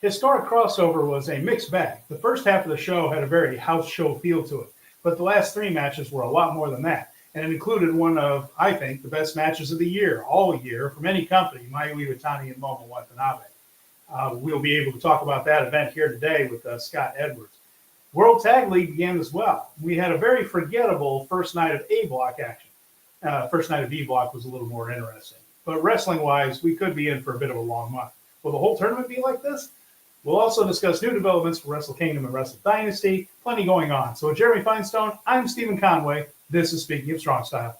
Historic Crossover was a mixed bag. The first half of the show had a very house show feel to it, but the last three matches were a lot more than that. And it included one of, I think, the best matches of the year, all year, from any company, Mayu Iwatani and Momo Watanabe. We'll be able to talk about that event here today with Scott Edwards. World Tag League began as well. We had a very forgettable first night of A Block action. First night of B Block was a little more interesting. But wrestling-wise, we could be in for a bit of a long month. Will the whole tournament be like this? We'll also discuss new developments for Wrestle Kingdom and Wrestle Dynasty. Plenty going on. So with Jeremy Finestone, I'm Stephen Conway. This is Speaking of Strong Style.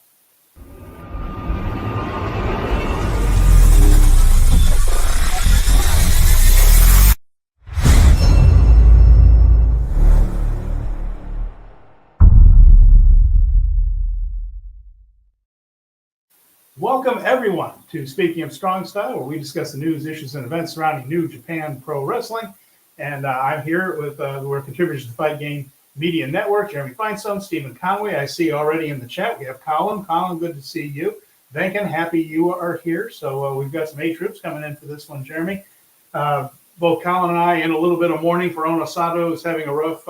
Welcome, everyone, to Speaking of Strong Style, where we discuss the news, issues, and events surrounding New Japan Pro Wrestling. And I'm here with we're contributors to the Fight Game Media Network, Jeremy Finestone, Stephen Conway. I see already in the chat we have Colin. Colin, good to see you. Venkin, happy you are here. So we've got some A-troops coming in for this one, Jeremy. Both Colin and I in a little bit of mourning for Onosato is having a rough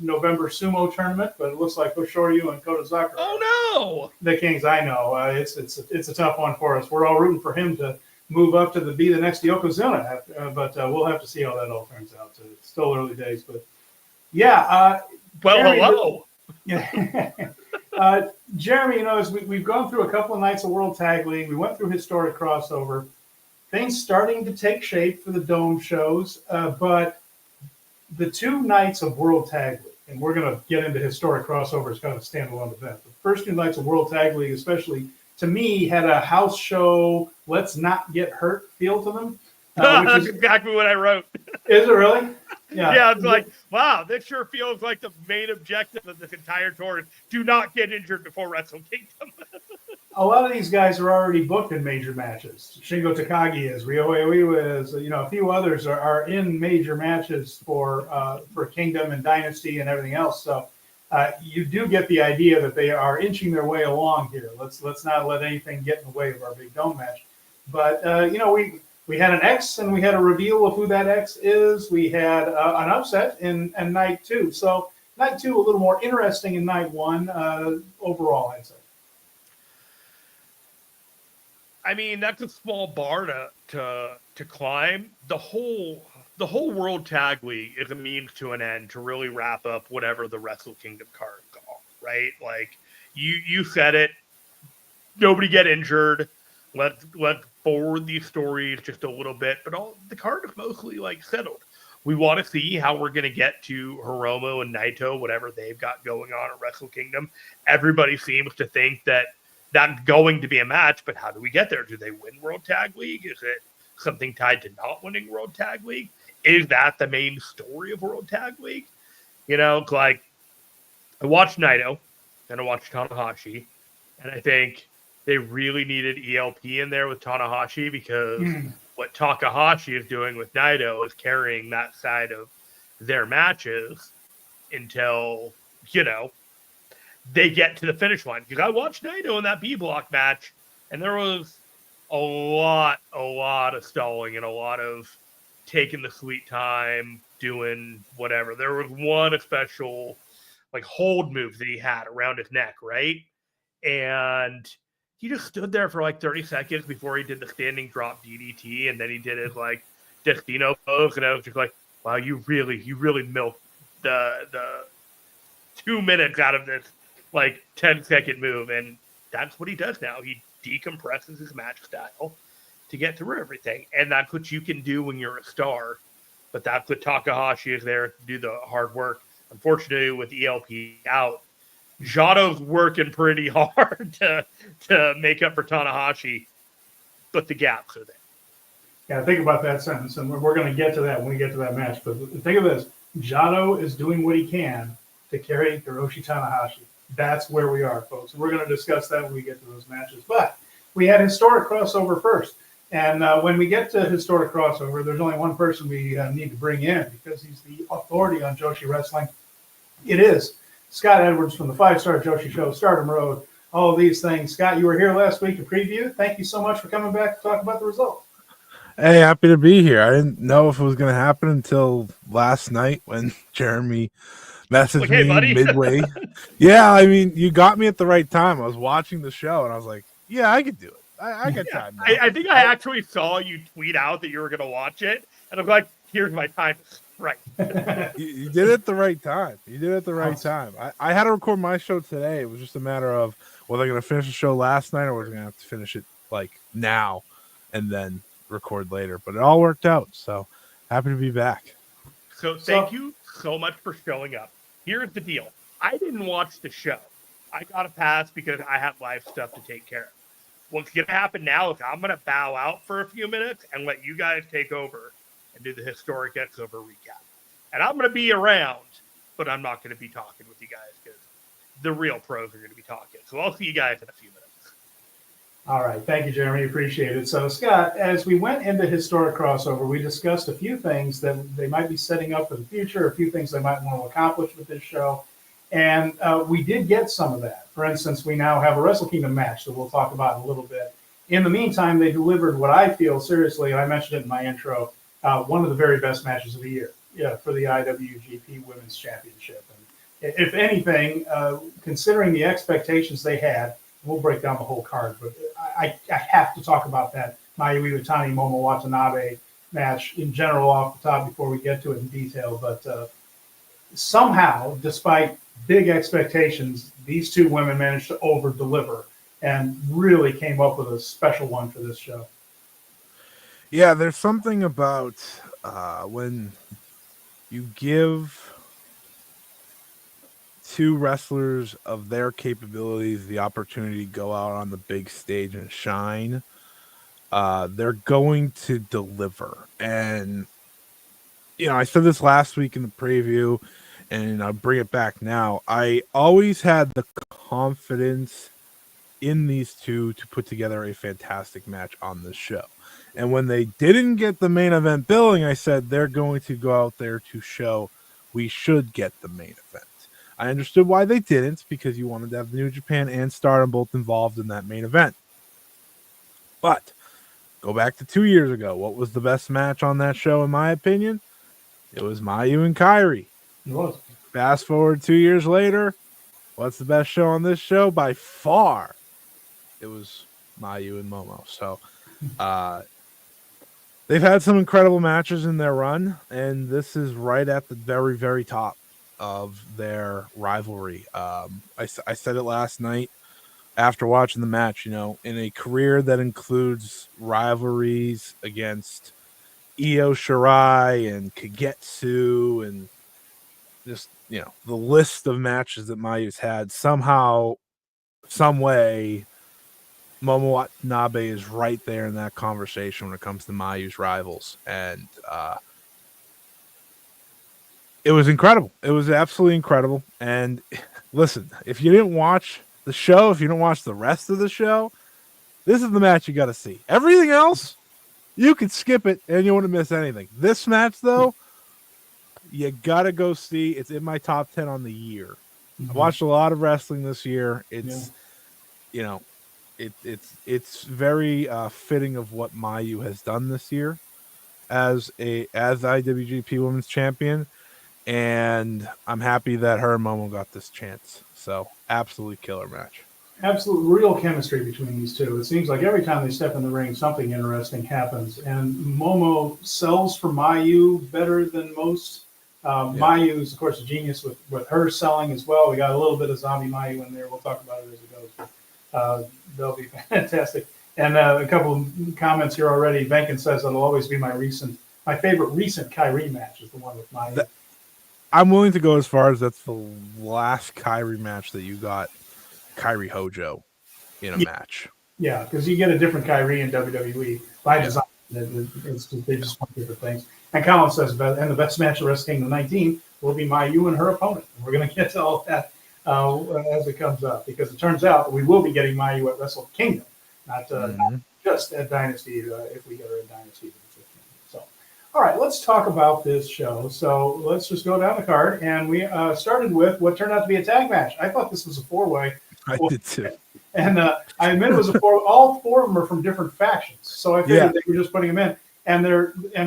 November sumo tournament, but it looks like Hoshoryu and Kodazaka. Oh no! The Kings, I know. It's a tough one for us. We're all rooting for him to move up to be the next Yokozuna, but we'll have to see how that all turns out. It's still early days, but yeah. Jeremy, hello. Yeah. Jeremy, as we've gone through a couple of nights of World Tag League, we went through Historic Crossover. Things starting to take shape for the Dome shows, but the two nights of World Tag League, and we're going to get into Historic Crossover as kind of a standalone event. The first two nights of World Tag League, especially to me, had a house show, let's not get hurt feel to them. That's exactly what I wrote. Is it really? Yeah, it's like, wow, this sure feels like the main objective of this entire tour is do not get injured before Wrestle Kingdom. A lot of these guys are already booked in major matches. Shingo Takagi is, Ryo Iiwa is, a few others are in major matches for Kingdom and Dynasty and everything else. So you do get the idea that they are inching their way along here. Let's not let anything get in the way of our big Dome match. But we had an X and we had a reveal of who that X is. We had an upset in night two. So night two a little more interesting in night one overall, I'd say. I mean, that's a small bar to climb. The whole World Tag League is a means to an end to really wrap up whatever the Wrestle Kingdom cards are, right? Like you said it. Nobody get injured. Let forward these stories just a little bit, but all the card is mostly like settled. We want to see how we're going to get to Hiromu and Naito, whatever they've got going on at Wrestle Kingdom. Everybody seems to think that that's going to be a match, but how do we get there? Do they win World Tag League? Is it something tied to not winning World Tag League? Is that the main story of World Tag League? Like I watched Naito and I watched Tanahashi, and I think they really needed ELP in there with Tanahashi because what Takahashi is doing with Naito is carrying that side of their matches until, they get to the finish line. Because I watched Naito in that B Block match, and there was a lot of stalling and a lot of taking the sweet time, doing whatever. There was one special hold move that he had around his neck, right? And he just stood there for 30 seconds before he did the standing drop DDT, and then he did his Destino pose, and I was just like, wow, you really milked the 2 minutes out of this 10-second move, and that's what he does now. He decompresses his match style to get through everything, and that's what you can do when you're a star, but that's what Takahashi is there to do the hard work. Unfortunately, with ELP out, Jato's working pretty hard to make up for Tanahashi, but the gaps are there. Yeah, think about that sentence, and we're going to get to that when we get to that match, but think of this. Jato is doing what he can to carry Hiroshi Tanahashi. That's where we are, folks. And we're going to discuss that when we get to those matches. But we had Historic Crossover first. And when we get to Historic Crossover, there's only one person we need to bring in because he's the authority on Joshi Wrestling. It is Scott Edwards from the 5-Star Joshi Show, Stardom Road, all of these things. Scott, you were here last week to preview. Thank you so much for coming back to talk about the results. Hey, happy to be here. I didn't know if it was going to happen until last night when Jeremy messaged Like, hey, me buddy. midway. Yeah, I mean, you got me at the right time. I was watching the show and I was like, yeah, I could do it. I got Yeah, time now. I think I actually saw you tweet out that you were going to watch it, and I'm like, here's my time. Right. You did it at the right time. You did it at the right time. I had to record my show today. It was just a matter of whether I'm going to finish the show last night or was going to have to finish it like now and then record later. But it all worked out. So happy to be back. So thank you so much for showing up. Here's the deal. I didn't watch the show. I got a pass because I have life stuff to take care of. What's going to happen now is I'm going to bow out for a few minutes and let you guys take over and do the historic X-Over recap. And I'm going to be around, but I'm not going to be talking with you guys because the real pros are going to be talking. So I'll see you guys in a few minutes. All right. Thank you, Jeremy. Appreciate it. So, Scott, as we went into Historic Crossover, we discussed a few things that they might be setting up for the future, a few things they might want to accomplish with this show. And we did get some of that. For instance, we now have a Wrestle Kingdom match that we'll talk about in a little bit. In the meantime, they delivered what I feel, seriously, and I mentioned it in my intro, one of the very best matches of the year for the IWGP Women's Championship. And if anything, considering the expectations they had, we'll break down the whole card, but I have to talk about that Mayu Iwatani Momo Watanabe match in general off the top before we get to it in detail. But somehow, despite big expectations, these two women managed to over deliver and really came up with a special one for this show. Yeah, there's something about when you give two wrestlers of their capabilities the opportunity to go out on the big stage and shine, they're going to deliver. And, you know, I said this last week in the preview, and I'll bring it back now. I always had the confidence in these two to put together a fantastic match on this show. And when they didn't get the main event billing, I said they're going to go out there to show we should get the main event. I understood why they didn't, because you wanted to have New Japan and Stardom both involved in that main event. But go back to 2 years ago. What was the best match on that show, in my opinion? It was Mayu and Kairi. It was. Fast forward 2 years later, what's the best show on this show? By far, it was Mayu and Momo. So they've had some incredible matches in their run, and this is right at the very, very top of their rivalry. I said it last night after watching the match. You know, in a career that includes rivalries against Io Shirai and Kagetsu and just, you know, the list of matches that Mayu's had, somehow, some way, Momo Watanabe is right there in that conversation when it comes to Mayu's rivals. And it was incredible. It was absolutely incredible. And listen, if you didn't watch the show, if you don't watch the rest of the show, this is the match you got to see. Everything else, you could skip it and you wouldn't miss anything. This match, though, you got to go see. It's in my top 10 on the year. Mm-hmm. I watched a lot of wrestling this year. It's, you know, it's very fitting of what Mayu has done this year as IWGP Women's Champion. And I'm happy that her and Momo got this chance. So, absolutely killer match. Absolute real chemistry between these two. It seems like every time they step in the ring, something interesting happens. And Momo sells for Mayu better than most. Mayu is, of course, a genius with her selling as well. We got a little bit of zombie Mayu in there. We'll talk about it as it goes. They'll be fantastic. And a couple of comments here already. Venkin says it'll always be my favorite recent Kyrie match is the one with Mayu. I'm willing to go as far as that's the last Kyrie match that you got Kyrie Hojo in a match. Yeah, because you get a different Kyrie in WWE by design. They just want different things. And Colin says, and the best match of Wrestle Kingdom 19 will be Mayu and her opponent. And we're going to get to all that as it comes up, because it turns out we will be getting Mayu at Wrestle Kingdom, not just at Dynasty if we get her in Dynasty. So, all right, let's talk about this show. So let's just go down the card, and we started with what turned out to be a tag match. I thought this was a four-way. I did too. And I admit it was a four. All four of them are from different factions, so I figured they were just putting them in. And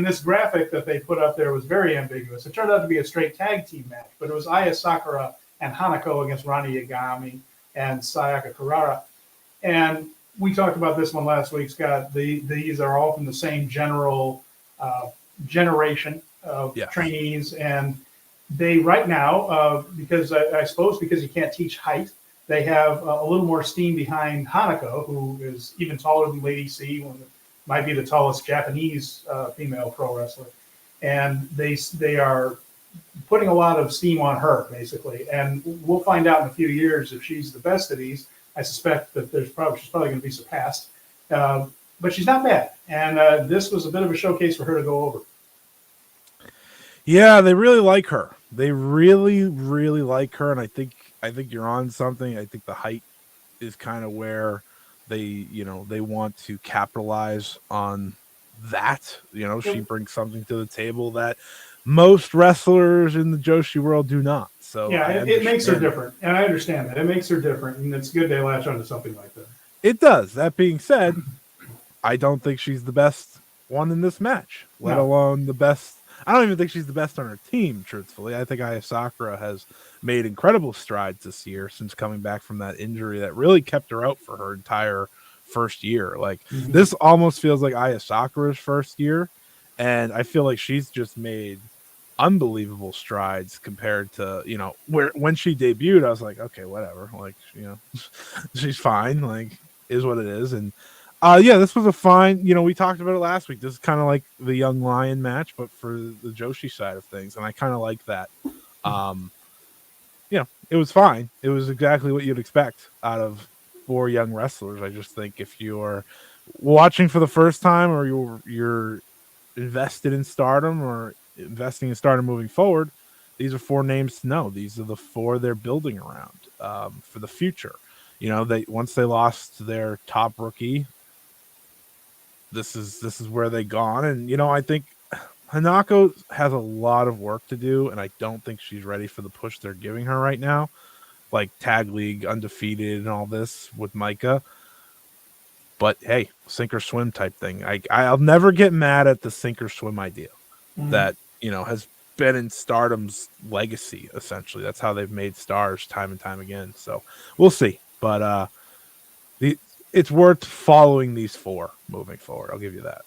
this graphic that they put up there was very ambiguous. It turned out to be a straight tag team match, but it was Aya Sakura and Hanako against Rani Yagami and Sayaka Kurara. And we talked about this one last week, Scott. These are all from the same generation of trainees, and they right now, because I suppose because you can't teach height, they have a little more steam behind Hanako, who is even taller than Lady C, might be the tallest Japanese female pro wrestler, and they are putting a lot of steam on her basically, and we'll find out in a few years if she's the best of these. I suspect that she's probably going to be surpassed, but she's not bad, and this was a bit of a showcase for her to go over. Yeah, they really like her. They really, really like her, and I think you're on something. I think the height is kind of where they want to capitalize on that. She brings something to the table that most wrestlers in the Joshi world do not. So yeah, it makes her different, and I understand that. It makes her different, and it's good they latch onto something like that. It does. That being said, I don't think she's the best one in this match, let alone the best. I don't even think she's the best on her team, truthfully. I think Aya Sakura has made incredible strides this year since coming back from that injury that really kept her out for her entire first year. This almost feels like Aya Sakura's first year, and I feel like she's just made unbelievable strides compared to, when she debuted, I was like, okay, whatever. She's fine, is what it is. And this was a fine, we talked about it last week. This is kind of like the Young Lion match, but for the Joshi side of things. And I kind of like that. It was fine. It was exactly what you'd expect out of 4 young wrestlers. I just think if you're watching for the first time, or you're invested in Stardom or investing in Stardom moving forward, these are 4 names to know. These are the 4 they're building around for the future. Once they lost their top rookie, this is where they gone. And I think Hanako has a lot of work to do, and I don't think she's ready for the push they're giving her right now, like Tag League, undefeated, and all this with Maika. But hey, sink or swim type thing. I'll never get mad at the sink or swim idea that has been in Stardom's legacy. Essentially, that's how they've made stars time and time again. So we'll see. But it's worth following these 4 moving forward. I'll give you that.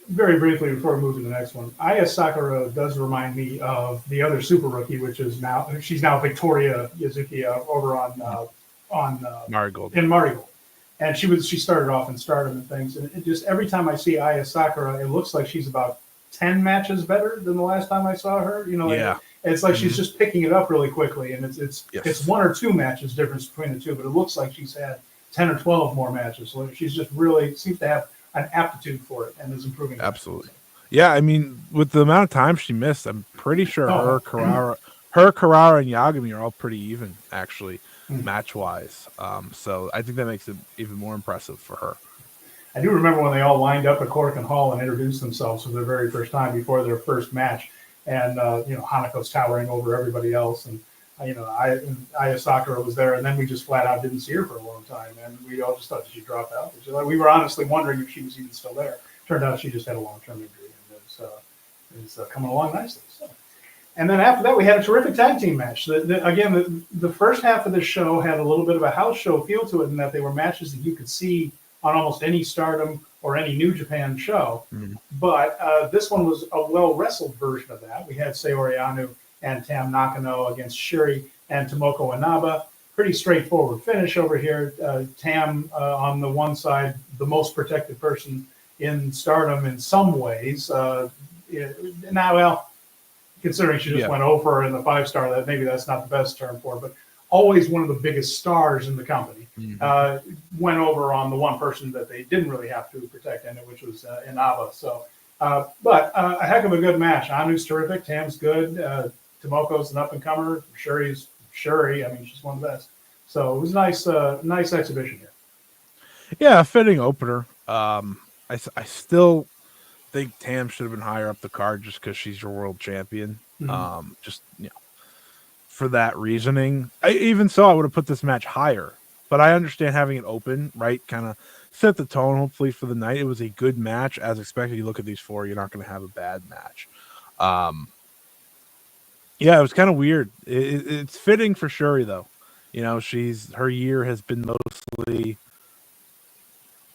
Very briefly before we move to the next one, Aya Sakura does remind me of the other super rookie, which is she's now Victoria Yazuki over on Marigold. In Marigold, and she started off in Stardom and things, and it just every time I see Aya Sakura, it looks like she's about 10 matches better than the last time I saw her. It's like she's just picking it up really quickly, and it's 1 or 2 matches difference between the two, but it looks like she's had 10 or 12 more matches. So she's just really seems to have an aptitude for it and is improving. Absolutely. Yeah, I mean, with the amount of time she missed, I'm pretty sure her, Carrara, and Yagami are all pretty even, actually, match-wise. So I think that makes it even more impressive for her. I do remember when they all lined up at Korakuen Hall and introduced themselves for their very first time before their first match. And, Hanako's towering over everybody else. And, Aya Sakura was there. And then we just flat out didn't see her for a long time. And we all just thought that she dropped out. We were honestly wondering if she was even still there. Turned out she just had a long-term injury. And it's coming along nicely. So. And then after that, we had a terrific tag team match. The first half of the show had a little bit of a house show feel to it in that they were matches that you could see on almost any Stardom or any New Japan show. But this one was a well-wrestled version of that. We had Saori Anou and Tam Nakano against Shuri and Tomoko Inaba. Pretty straightforward finish over here. Tam on the one side, the most protected person in Stardom in some ways. Considering she just went over in the 5-star, that maybe that's not the best term for it, but always one of the biggest stars in the company, went over on the one person that they didn't really have to protect in it, which was Inaba. So, but a heck of a good match. Anu's terrific. Tam's good. Tomoko's an up-and-comer. Shuri's Shuri. I mean, she's one of the best. So it was a nice exhibition here. Yeah, fitting opener. I still think Tam should have been higher up the card just because she's your world champion. For that reasoning. I would have put this match higher but I understand having it open, right? Kind of set the tone, hopefully, for the night. It was a good match. As expected, you look at these four, you're not going to have a bad match. Yeah, it was kind of weird. It's fitting for Shuri, though. You know, her year has been mostly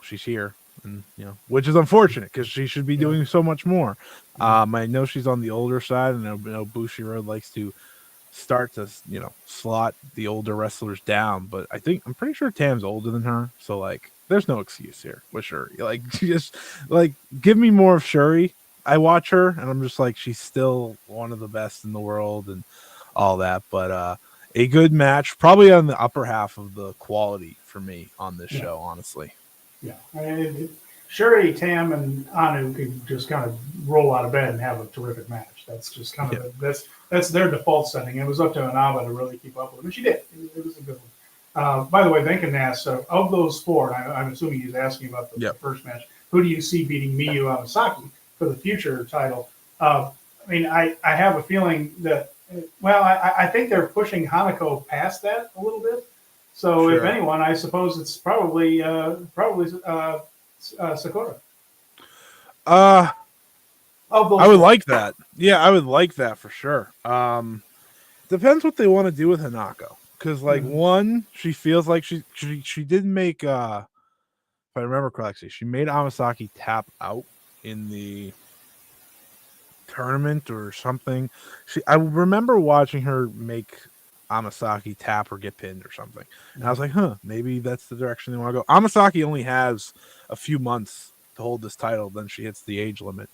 she's here, and which is unfortunate because she should be doing so much more. I know she's on the older side, and I know Bushiroad likes to start to slot the older wrestlers down, but I'm pretty sure Tam's older than her, so like there's no excuse here with Shuri. Like, just like give me more of Shuri. I watch her and I'm just like, she's still one of the best in the world and all that, but a good match, probably on the upper half of the quality for me on this show, honestly. Yeah, I mean, Shuri, Tam, and Anu could just kind of roll out of bed and have a terrific match. That's just kind of that's their default setting. It was up to Inaba to really keep up with them, and she did. It was a good one. By the way, Benkin asked, of those four, and I'm assuming he's asking about the first match, who do you see beating Mayu Iwatani for the future title? I mean, I have a feeling that, I think they're pushing Hanako past that a little bit. So if anyone, I suppose it's probably Sakura. I would like that. Yeah, I would like that for sure. Depends what they want to do with Hanako. Because one, she feels like she did make if I remember correctly, she made Amasaki tap out in the tournament or something. I remember watching her make Amasaki tap or get pinned or something. And I was like, maybe that's the direction they want to go. Amasaki only has a few months to hold this title, then she hits the age limit.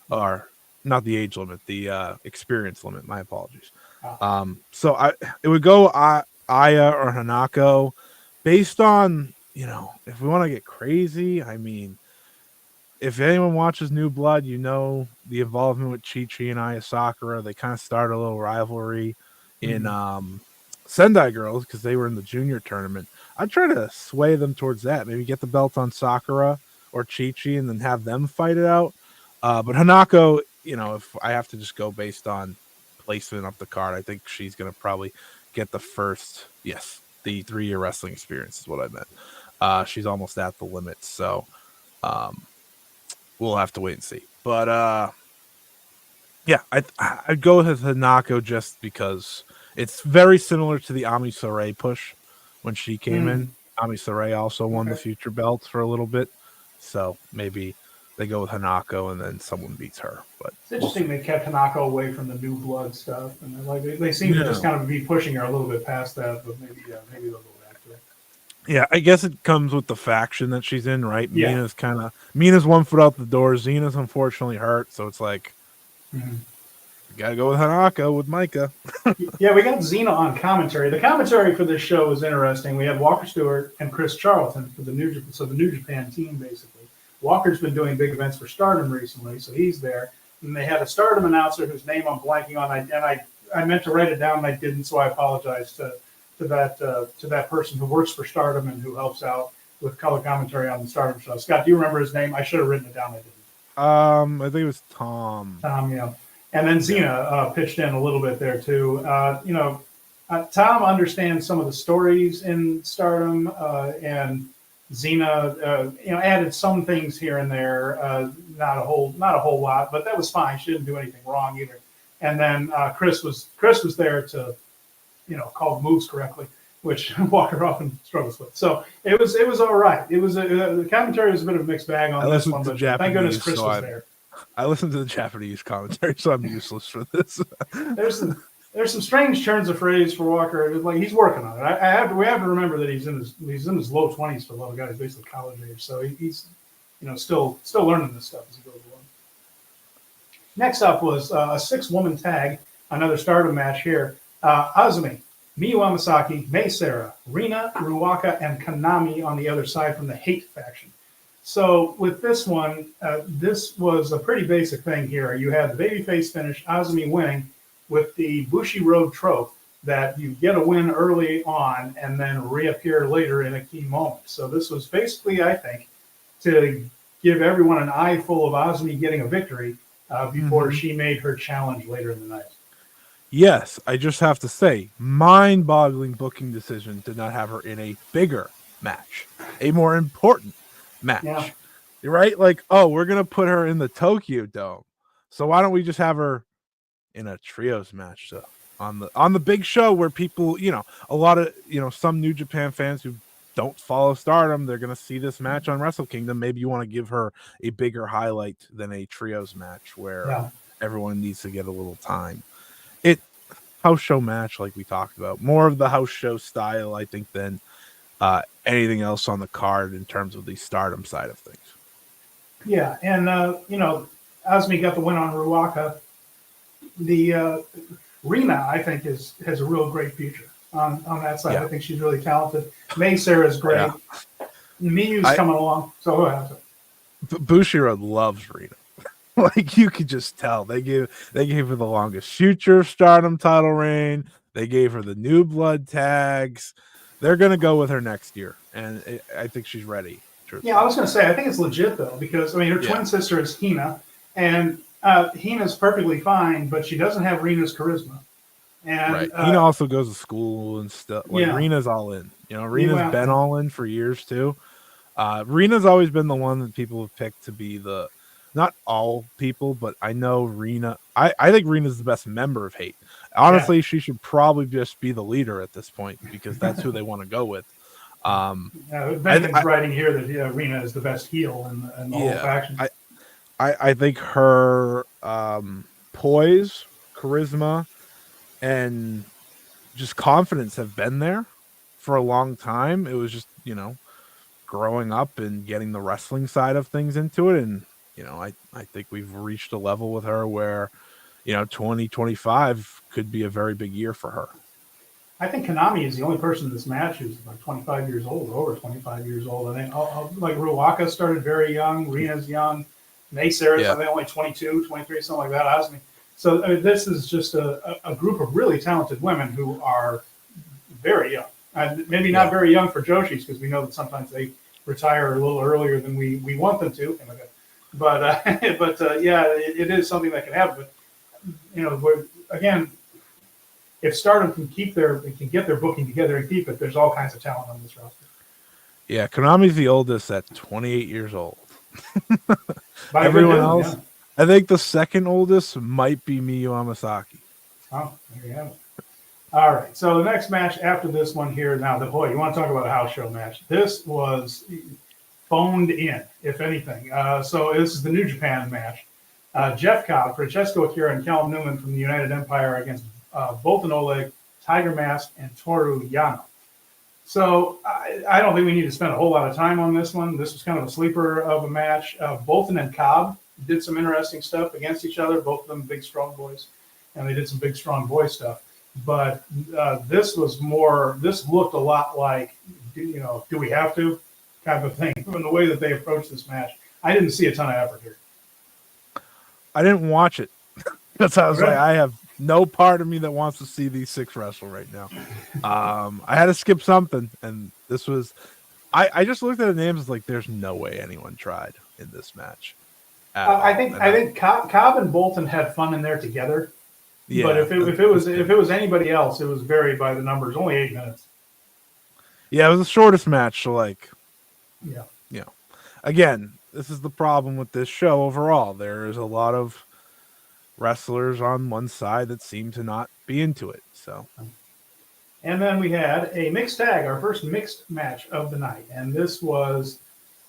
Or not the age limit, the experience limit. My apologies. So it would go Aya or Hanako based on, if we want to get crazy, I mean, if anyone watches New Blood, the involvement with Chi-Chi and Aya Sakura, they kind of started a little rivalry in Sendai Girls because they were in the junior tournament. I'd try to sway them towards that. Maybe get the belt on Sakura or Chi-Chi and then have them fight it out. But Hanako, if I have to just go based on placement of the card, I think she's going to probably get the 3-year wrestling experience is what I meant. She's almost at the limit, so we'll have to wait and see. But I'd go with Hanako just because it's very similar to the Ami Sourei push when she came in. Ami Sourei also won the future belts for a little bit, so maybe they go with Hanako and then someone beats her. But it's interesting they kept Hanako away from the New Blood stuff, and they seem to just kind of be pushing her a little bit past that. But maybe they'll go back to it. Yeah, I guess it comes with the faction that she's in, right? Yeah. Mina's 1 foot out the door. Xena's unfortunately hurt, so it's like you gotta go with Hanako with Maika. Yeah, we got Xena on commentary. The commentary for this show is interesting. We have Walker Stewart and Chris Charlton for the New Japan team, basically. Walker's been doing big events for Stardom recently, so he's there. And they had a Stardom announcer whose name I'm blanking on, and I meant to write it down and I didn't, so I apologize to that person who works for Stardom and who helps out with color commentary on the Stardom show. Scott, do you remember his name? I should have written it down. I didn't. I think it was Tom. Tom, yeah. And then Xena pitched in a little bit there too. Tom understands some of the stories in Stardom, and Xena, added some things here and there, not a whole lot, but that was fine. She didn't do anything wrong either. And then Chris was there to, call the moves correctly, which Walker often struggles with. So it was all right. It was the commentary was a bit of a mixed bag on this one, but thank goodness Chris was there. I listened to the Japanese commentary, so I'm useless for this. There's some strange turns of phrase for Walker. Like he's working on it. We have to remember that he's in his low 20s for a lot of guys, basically college age. So he's still learning this stuff as he goes along. Next up was a 6-woman tag, another Stardom match here. Azumi, Miyu Amasaki, Mei Seira, Rina, Ruaka, and Konami on the other side from the Hate faction. So with this one, this was a pretty basic thing here. You had the babyface finish, Azumi winning with the Bushiroad trope that you get a win early on and then reappear later in a key moment. So this was basically, I think, to give everyone an eye full of Azumi getting a victory before she made her challenge later in the night. Yes, I just have to say, mind-boggling booking decision did not have her in a bigger match, a more important Yeah. match. You're right? Like, oh, we're gonna put her in the Tokyo Dome, so why don't we just have her in a trios match on the big show where people, a lot of some New Japan fans who don't follow Stardom, they're gonna see this match on Wrestle Kingdom. Maybe you want to give her a bigger highlight than a trios match where Yeah. everyone needs to get a little time. It house show match, like we talked about, more of the house show style, I think, than anything else on the card in terms of the Stardom side of things. Yeah. And, Asmi got the win on Ruaka. The Rena, I think, has a real great future on that side. Yeah. I think she's really talented. May Sarah's great. Yeah. Miyu's coming along. So who has it? Bushiroad loves Rena. Like, you could just tell. They gave her the longest future Stardom title reign. They gave her the new blood tags. They're gonna go with her next year, and I think she's ready. Yeah, I was going to say, I think it's legit though, because I mean, her twin sister is Hina, and Hina's perfectly fine, but she doesn't have Rena's charisma. And right. Hina also goes to school and stuff. Like, yeah. Rena's all in. Rena's been all in for years too. Rena's always been the one that people have picked to be the, not all people, but I know Rena. I think Rena's the best member of Hate. Honestly, she should probably just be the leader at this point because that's who they want to go with. Benjamin's writing here that Rena is the best heel in the whole faction. I think her poise, charisma, and just confidence have been there for a long time. It was just, growing up and getting the wrestling side of things into it. And, I think we've reached a level with her where, 2025 could be a very big year for her. I think Konami is the only person in this match who's like 25 years old, over 25 years old. I think like Ruaka started very young, Rena's young, May Sarah's I think only 22, 23, something like that. Asmi. So I mean, this is just a group of really talented women who are very young. Maybe not very young for Joshi's, because we know that sometimes they retire a little earlier than we want them to. But it is something that can happen. But again, if Stardom can get their booking together and keep it, there's all kinds of talent on this roster. Yeah, Konami's the oldest at 28 years old. Everyone else, I think the second oldest might be Miyu Amasaki. Oh, there you have it. All right, so the next match after this one here, now, you want to talk about a house show match. This was phoned in, if anything. So this is the New Japan match. Jeff Cobb, Francesco Akira, and Callum Newman from the United Empire against Bolton Oleg, Tiger Mask, and Toru Yano. So I don't think we need to spend a whole lot of time on this one. This was kind of a sleeper of a match. Bolton and Cobb did some interesting stuff against each other, both of them big, strong boys, and they did some big, strong boy stuff. But this looked a lot like, do we have to kind of thing, from the way that they approached this match. I didn't see a ton of effort here. I didn't watch it. That's how I was like, I have no part of me that wants to see these six wrestle right now. I had to skip something, and this was. I just looked at the names like, there's no way anyone tried in this match. I think Cobb and Bolton had fun in there together. Yeah, but if it was anybody else, it was varied by the numbers. Only 8 minutes. Yeah, it was the shortest match. So yeah. Again, this is the problem with this show overall. There is a lot of wrestlers on one side that seem to not be into it. So, and then we had a mixed tag, our first mixed match of the night, and this was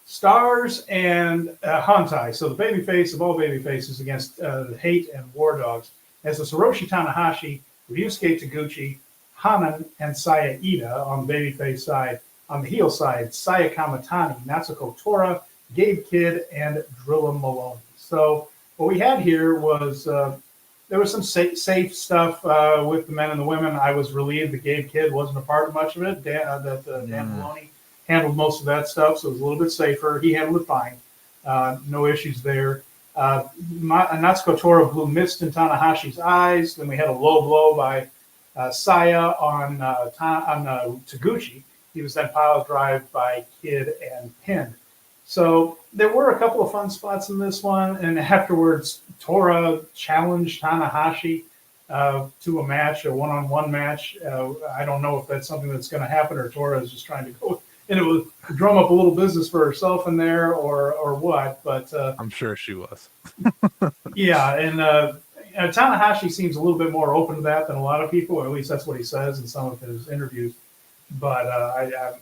Stars and Hantai. So the babyface of all babyfaces against Hate and War Dogs. As the Hiroshi Tanahashi, Ryusuke Taguchi, Hanan, and Saya Ida on the babyface side. On the heel side, Saya Kamatani, Natsuko Tora, Gabe Kidd, and Drilla Maloney. So what we had here was there was some safe stuff with the men and the women. I was relieved that Gabe Kidd wasn't a part of much of it. Dan Maloney handled most of that stuff, so it was a little bit safer. He handled it fine. No issues there. Natsuko Tora blew mist in Tanahashi's eyes. Then we had a low blow by Saya on Taguchi. He was then pile drive by Kidd and pinned. So there were a couple of fun spots in this one. And afterwards, Tora challenged Tanahashi to a match, a one-on-one match. I don't know if that's something that's going to happen, or Tora is just trying to go and it will drum up a little business for herself in there, or what. But I'm sure she was. yeah, and Tanahashi seems a little bit more open to that than a lot of people, or at least that's what he says in some of his interviews. But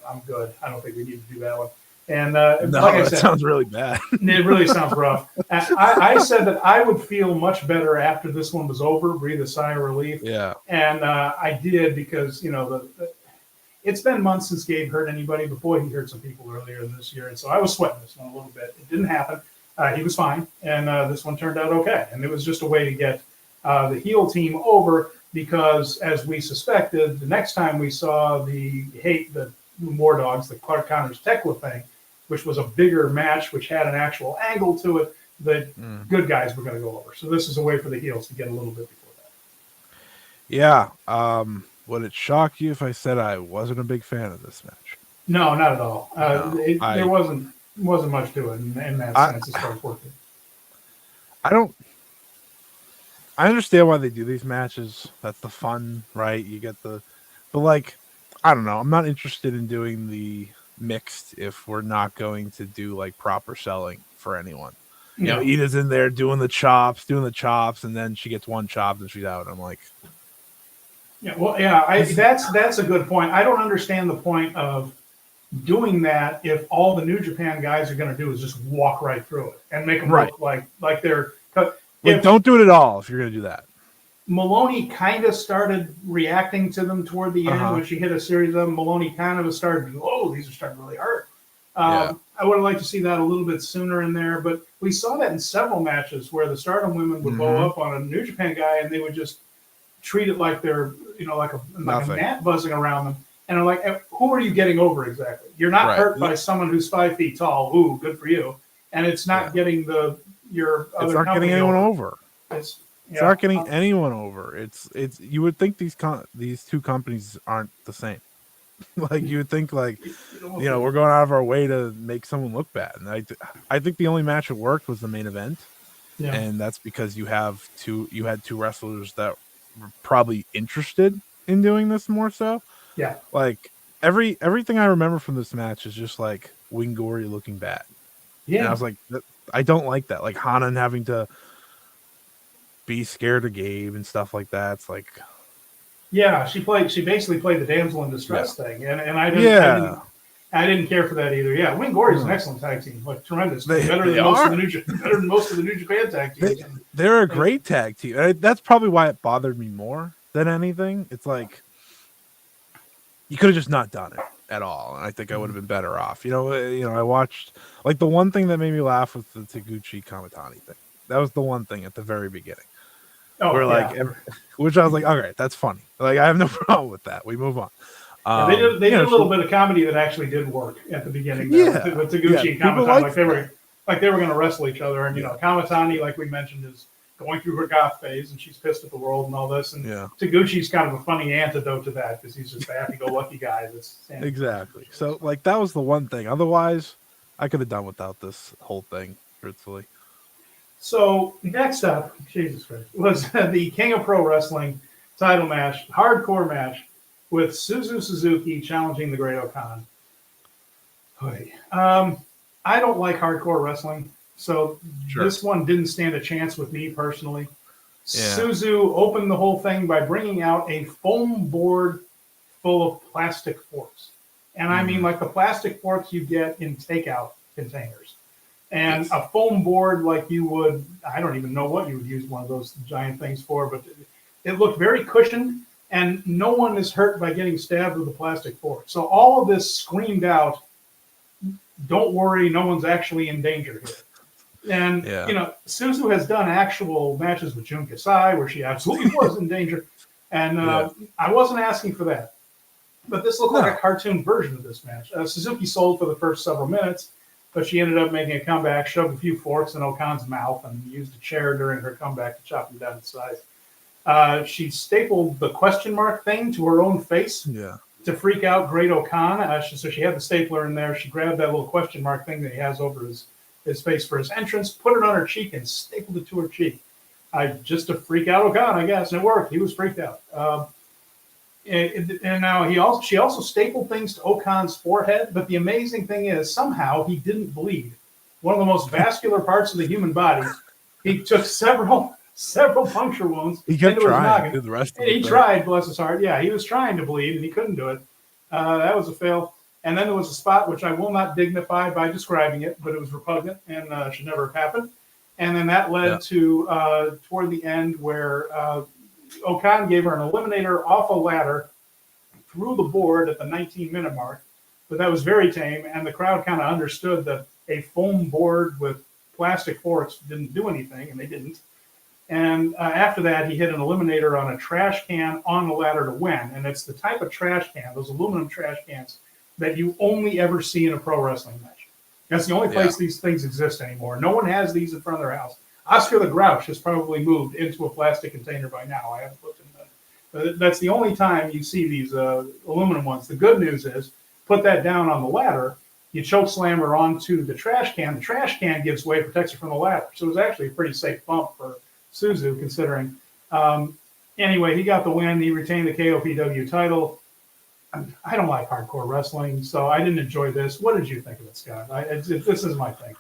I'm good. I don't think we need to do that one. And No, like I that said, sounds really bad. it really sounds rough. I said that I would feel much better after this one was over, breathe a sigh of relief. Yeah. And I did, because, it's been months since Gabe hurt anybody. Before, he hurt some people earlier this year. And so I was sweating this one a little bit. It didn't happen. He was fine. And this one turned out okay. And it was just a way to get the heel team over, because, as we suspected, the next time we saw the War Dogs, the Clark Connors Thekla thing, which was a bigger match, which had an actual angle to it, the good guys were going to go over. So this is a way for the heels to get a little bit before that. Yeah. Would it shock you if I said I wasn't a big fan of this match? No, not at all. No, there wasn't much to it in that sense as far as working. I understand why they do these matches. That's the fun, right? You get but like, I don't know. I'm not interested in doing the mixed if we're not going to do like proper selling for anyone. You know, Ida's in there doing the chops, and then she gets one chop and she's out. I'm like, yeah, well, yeah, that's a good point. I don't understand the point of doing that if all the New Japan guys are going to do is just walk right through it and make them look like they're. Don't do it at all if you're going to do that. Maloney kind of started reacting to them toward the end when she hit a series of them. Maloney kind of started, these are starting to really hurt. I would have liked to see that a little bit sooner in there, but we saw that in several matches where the Stardom women would go up on a New Japan guy and they would just treat it like they're, like a gnat buzzing around them. And I'm like, who are you getting over exactly? You're not hurt by someone who's 5 feet tall. Ooh, good for you. And it's not getting your other. It's not getting anyone over. It's not getting anyone over. It's. You would think these two companies aren't the same. Like you would think, like, we're going out of our way to make someone look bad. And I think the only match that worked was the main event, and that's because you had two wrestlers that were probably interested in doing this more so. Yeah. Like everything I remember from this match is just like Wingori looking bad. Yeah. And I was like, I don't like that. Like Hanan having to be scared of Gabe and stuff like that. It's like, yeah, she basically played the damsel in distress thing, and I didn't care for that either. Yeah, Wingori is an excellent tag team, like tremendous, better than most of the New Japan tag teams. They're a great tag team. That's probably why it bothered me more than anything. It's like you could have just not done it at all, and I think I would have been better off. I watched, like, the one thing that made me laugh was the Taguchi Kamitani thing. That was the one thing at the very beginning. Which I was like, all right, that's funny. Like, I have no problem with that. We move on. They did a little bit of comedy that actually did work at the beginning. With Taguchi and Kamitani, like they were going to wrestle each other. And Kamitani, like we mentioned, is going through her goth phase, and she's pissed at the world and all this. And Taguchi's kind of a funny antidote to that, because he's just a happy-go-lucky guy. Exactly. So, like, that was the one thing. Otherwise, I could have done without this whole thing, truthfully. So next up, Jesus Christ, was the King of Pro Wrestling title match, hardcore match, with Suzu Suzuki challenging the Great Okan. I don't like hardcore wrestling, so this one didn't stand a chance with me personally. Yeah. Suzu opened the whole thing by bringing out a foam board full of plastic forks. And I mean, like the plastic forks you get in takeout containers. And a foam board like you would, I don't even know what you would use one of those giant things for, but it looked very cushioned, and no one is hurt by getting stabbed with a plastic fork. So all of this screamed out, don't worry, no one's actually in danger here. And, Suzu has done actual matches with Jun Kasai where she absolutely was in danger. And I wasn't asking for that. But this looked like a cartoon version of this match. Suzuki sold for the first several minutes, but she ended up making a comeback, shoved a few forks in Okan's mouth, and used a chair during her comeback to chop him down to size. She stapled the question mark thing to her own face to freak out Great Okan. So she had the stapler in there. She grabbed that little question mark thing that he has over his face for his entrance, put it on her cheek, and stapled it to her cheek. just to freak out Okan, I guess, and it worked. He was freaked out. And now she also stapled things to Okan's forehead, but the amazing thing is somehow he didn't bleed. One of the most vascular parts of the human body. He took several puncture wounds He kept into his trying noggin. to the rest of He the tried, bless his heart. Yeah, he was trying to bleed and he couldn't do it. That was a fail. And then there was a spot which I will not dignify by describing it, but it was repugnant and should never have happened. And then that led to toward the end where Okan gave her an eliminator off a ladder through the board at the 19-minute mark. But that was very tame, and the crowd kind of understood that a foam board with plastic forks didn't do anything, and they didn't. And after that, he hit an eliminator on a trash can on the ladder to win. And it's the type of trash can, those aluminum trash cans, that you only ever see in a pro wrestling match. That's the only place these things exist anymore. No one has these in front of their house. Oscar the Grouch has probably moved into a plastic container by now. I haven't looked in that. But that's the only time you see these aluminum ones. The good news is, put that down on the ladder, you choke slam her onto the trash can. The trash can gives way, protects her from the ladder. So it was actually a pretty safe bump for Suzu, considering. Anyway, he got the win. He retained the KOPW title. I don't like hardcore wrestling, so I didn't enjoy this. What did you think of it, Scott? This is my thing.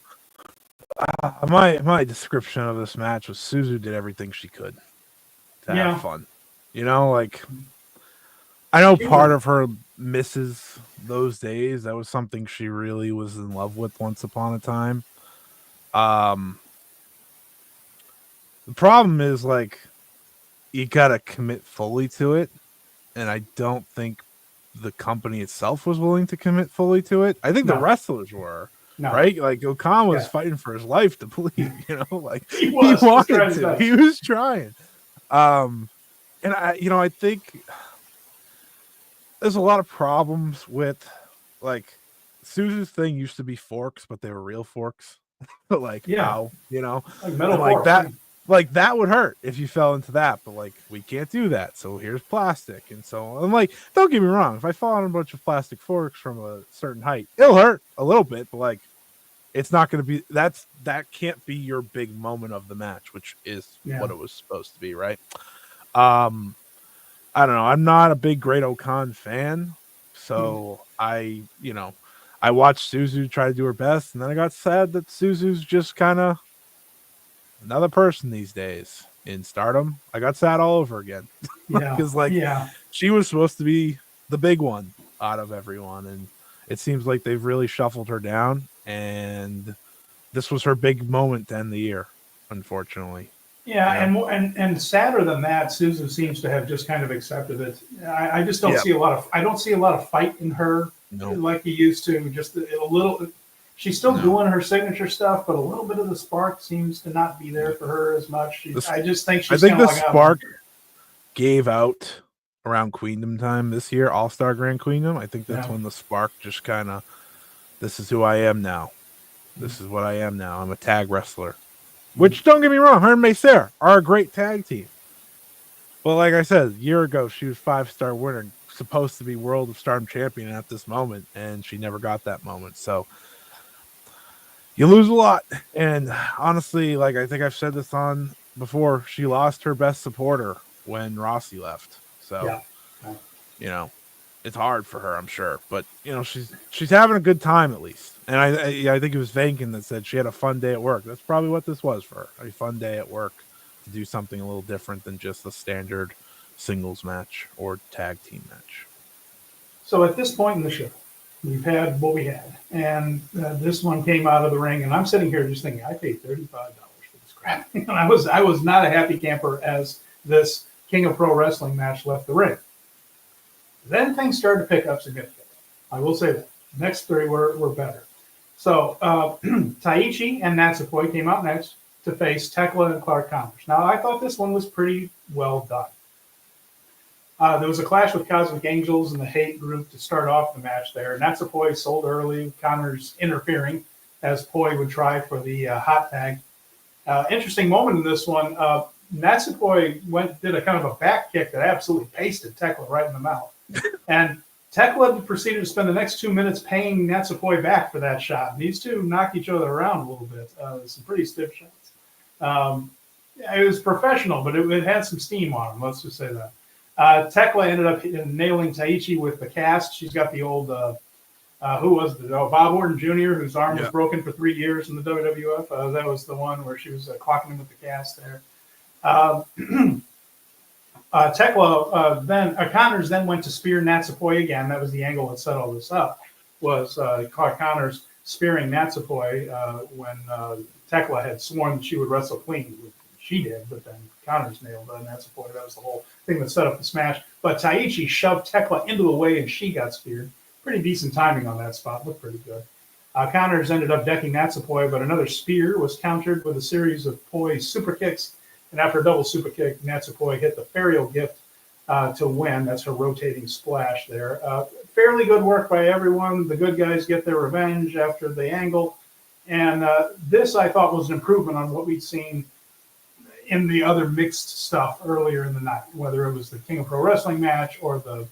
My description of this match was Suzu did everything she could to have fun. You know, like, I know part of her misses those days. That was something she really was in love with once upon a time. The problem is, like, you gotta commit fully to it, and I don't think the company itself was willing to commit fully to it. I think the wrestlers were, right? Like, Okan was fighting for his life to bleed, you know, like he wanted to. He was trying. And I think there's a lot of problems with, like, Suzu's thing used to be forks, but they were real forks. But like, how, you know, like metal like forks, that. Like, that would hurt if you fell into that, but like, we can't do that. So here's plastic. And so I'm like, don't get me wrong. If I fall on a bunch of plastic forks from a certain height, it'll hurt a little bit, but like, it's not going to be, that can't be your big moment of the match, which is what it was supposed to be. Right. I don't know. I'm not a big Great Okan fan. So I watched Suzu try to do her best, and then I got sad that Suzu's just kind of another person these days in Stardom. I got sad all over again. Because she was supposed to be the big one out of everyone, and it seems like they've really shuffled her down, and this was her big moment to end the year, unfortunately. And sadder than that, Suzu seems to have just kind of accepted it. I just don't see a lot of fight in her like he used to. Just a little. She's still doing her signature stuff, but a little bit of the spark seems to not be there for her as much. I just think she's. I think the spark gave out around Queendom time this year, All-Star Grand Queendom. I think that's when the spark just kind of, this is who I am now. This is what I am now. I'm a tag wrestler. Which, don't get me wrong, her and Maycer are a great tag team. But like I said, a year ago, she was 5-star winner, supposed to be World of Stardom champion at this moment, and she never got that moment. So you lose a lot. And honestly, like, I think I've said this on before, she lost her best supporter when Rossi left. So, you know, it's hard for her, I'm sure. But, you know, she's having a good time at least. And I think it was Vankin that said she had a fun day at work. That's probably what this was for her. A fun day at work to do something a little different than just a standard singles match or tag team match. So at this point in the show, we've had what we had. And this one came out of the ring. And I'm sitting here just thinking, I paid $35 for this crap. And I was not a happy camper as this King of Pro Wrestling match left the ring. Then things started to pick up significantly. I will say that. The next three were better. So Taichi and Natsupoi came out next to face Thekla and Clark Connors. Now, I thought this one was pretty well done. There was a clash with Cosmic Angels and the Hate group to start off the match there. Natsupoi sold early, Connors interfering as Poi would try for the hot tag. Interesting moment in this one. Natsupoi did a kind of a back kick that absolutely pasted Thekla right in the mouth. And Thekla proceeded to spend the next 2 minutes paying Natsupoi back for that shot. These two knocked each other around a little bit. Some pretty stiff shots. It was professional, but it had some steam on him. Let's just say that. Thekla ended up nailing Taichi with the cast. She's got the old, who was it? Oh, Bob Orton Jr., whose arm was broken for 3 years in the WWF. That was the one where she was clocking him with the cast there. Thekla then Connors then went to spear Natsupoi again. That was the angle that set all this up. Was Connors spearing Natsupoi when Thekla had sworn that she would wrestle clean. She did, but then Connors nailed Natsupoi. That was the whole thing that set up the smash. But Taichi shoved Thekla into the way and she got speared. Pretty decent timing on that spot. Looked pretty good. Connors ended up decking Natsupoi, but another spear was countered with a series of Poi's super kicks. And after a double super kick, Natsupoi hit the Ferial Gift to win. That's her rotating splash there. Fairly good work by everyone. The good guys get their revenge after the angle. And this, I thought, was an improvement on what we'd seen in the other mixed stuff earlier in the night, whether it was the King of Pro Wrestling match or the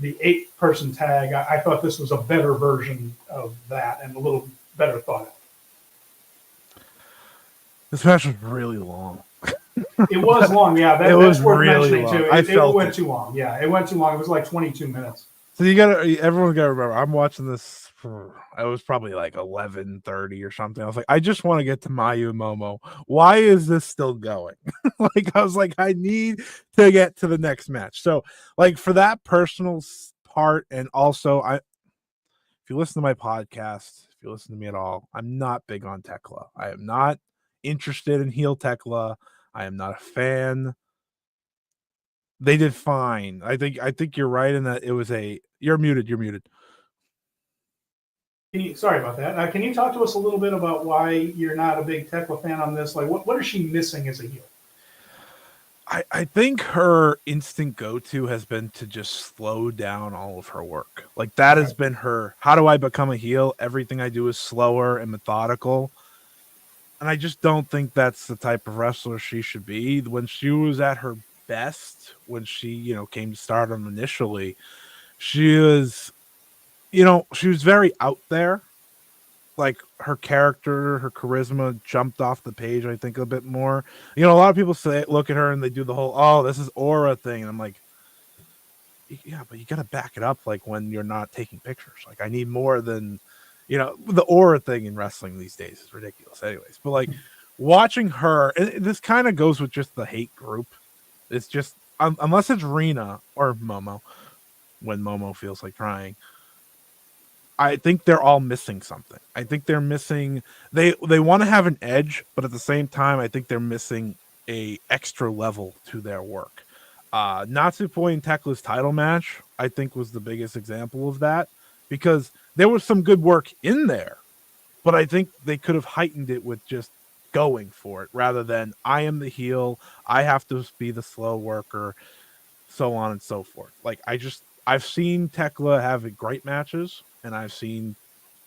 8-person tag. I thought this was a better version of that and a little better thought out. This match was really long. It was long, yeah. That's worth really mentioning long. too. It went too long. Yeah, it went too long. It was like 22 minutes. So everyone's gotta remember, I'm watching this I was probably like 11:30 or something. I was like, I just want to get to Mayu and Momo. Why is this still going? I was like, I need to get to the next match. So like for that personal part, and also if you listen to my podcast, if you listen to me at all, I'm not big on Thekla. I am not interested in heel Thekla. I am not a fan. They did fine. I think you're right in that it was you're muted. Sorry about that. Can you talk to us a little bit about why you're not a big Thekla fan on this? Like, what is she missing as a heel? I think her instant go-to has been to just slow down all of her work. Like that has been her, how do I become a heel? Everything I do is slower and methodical. And I just don't think that's the type of wrestler she should be. When she was at her best, when she, came to Stardom initially, she was very out there. Like her character, her charisma jumped off the page, I think, a bit more. A lot of people look at her and they do the whole, oh, this is aura thing. And I'm like, yeah, but you got to back it up. Like when you're not taking pictures, like I need more than, the aura thing in wrestling these days is ridiculous anyways. But like watching her, and this kind of goes with just the hate group. It's just, unless it's Rena or Momo, when Momo feels like trying, I think they're all missing something. I think they're missing, they want to have an edge, but at the same time, I think they're missing a extra level to their work. Natsupoi and Tekla's title match, I think, was the biggest example of that, because there was some good work in there, but I think they could have heightened it with just going for it rather than I am the heel, I have to be the slow worker, so on and so forth. Like I've seen Thekla have great matches, and I've seen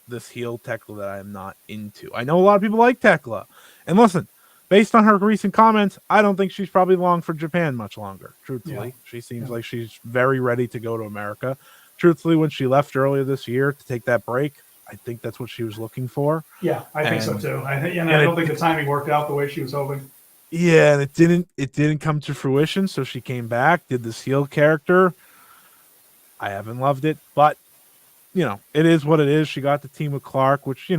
this heel Thekla that I am not into. I know a lot of people like Thekla, and listen, based on her recent comments, I don't think she's probably long for Japan much longer. Truthfully, she seems like she's very ready to go to America. Truthfully, when she left earlier this year to take that break, I think that's what she was looking for. Yeah, I think so too. I don't think the timing worked out the way she was hoping. Yeah, and it didn't come to fruition, so she came back, did this heel character. I haven't loved it, but it is what it is. She got the team with Clark, which,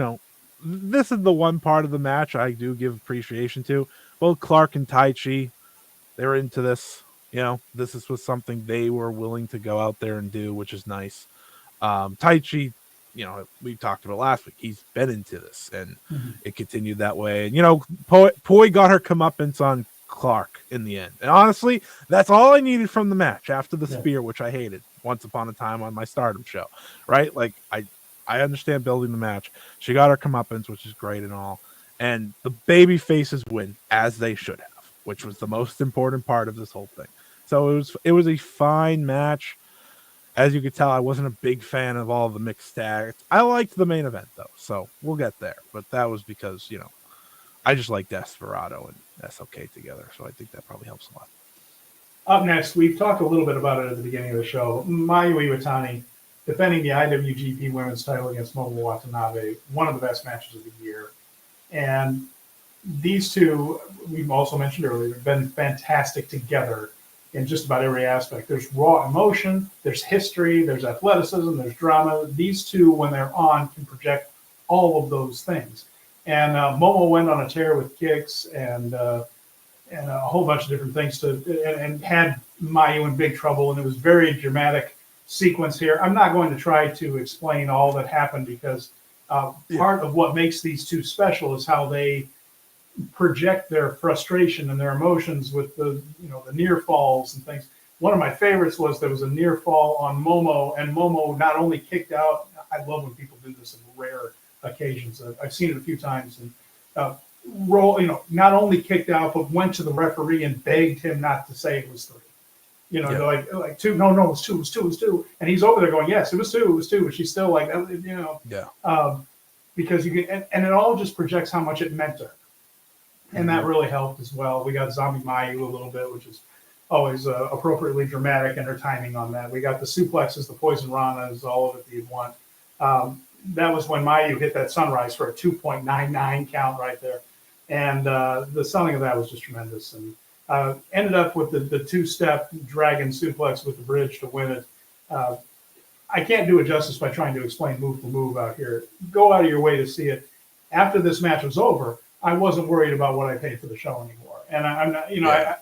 this is the one part of the match I do give appreciation to. Both Clark and Taichi, they're into this. This was something they were willing to go out there and do, which is nice. Taichi, we talked about last week. He's been into this, and it continued that way. And, Poi got her comeuppance on Clark in the end. And honestly, that's all I needed from the match after the spear, which I hated once upon a time on my Stardom show, right? Like, I understand building the match. She got her comeuppance, which is great and all. And the baby faces win, as they should have, which was the most important part of this whole thing. So it was a fine match. As you could tell, I wasn't a big fan of all the mixed tags. I liked the main event, though, so we'll get there. But that was because, I just like Desperado and SOK together, so I think that probably helps a lot. Up next, we've talked a little bit about it at the beginning of the show. Mayu Iwatani defending the IWGP Women's title against Momo Watanabe, one of the best matches of the year. And these two, we've also mentioned earlier, have been fantastic together in just about every aspect. There's raw emotion, there's history, there's athleticism, there's drama. These two, when they're on, can project all of those things. And Momo went on a tear with kicks and a whole bunch of different things and had Mayu in big trouble. And it was very dramatic sequence here. I'm not going to try to explain all that happened because part of what makes these two special is how they project their frustration and their emotions with the near falls and things. One of my favorites was there was a near fall on Momo, and Momo not only kicked out. I love when people do this in rare occasions. I've seen it a few times, and not only kicked out but went to the referee and begged him not to say it was 3. They're like 2. No, it was 2. It was 2. And he's over there going, yes, it was 2. It was 2. But she's still like, because you get, and it all just projects how much it meant to her. And that really helped as well. We got Zombie Mayu a little bit, which is always appropriately dramatic, and her timing on that. We got the suplexes, the poison ranas, all of it that you'd want. That was when Mayu hit that sunrise for a 2.99 count right there. And the selling of that was just tremendous. And ended up with the 2-step dragon suplex with the bridge to win it. I can't do it justice by trying to explain move for move out here. Go out of your way to see it. After this match was over, I wasn't worried about what I paid for the show anymore. And I'm not,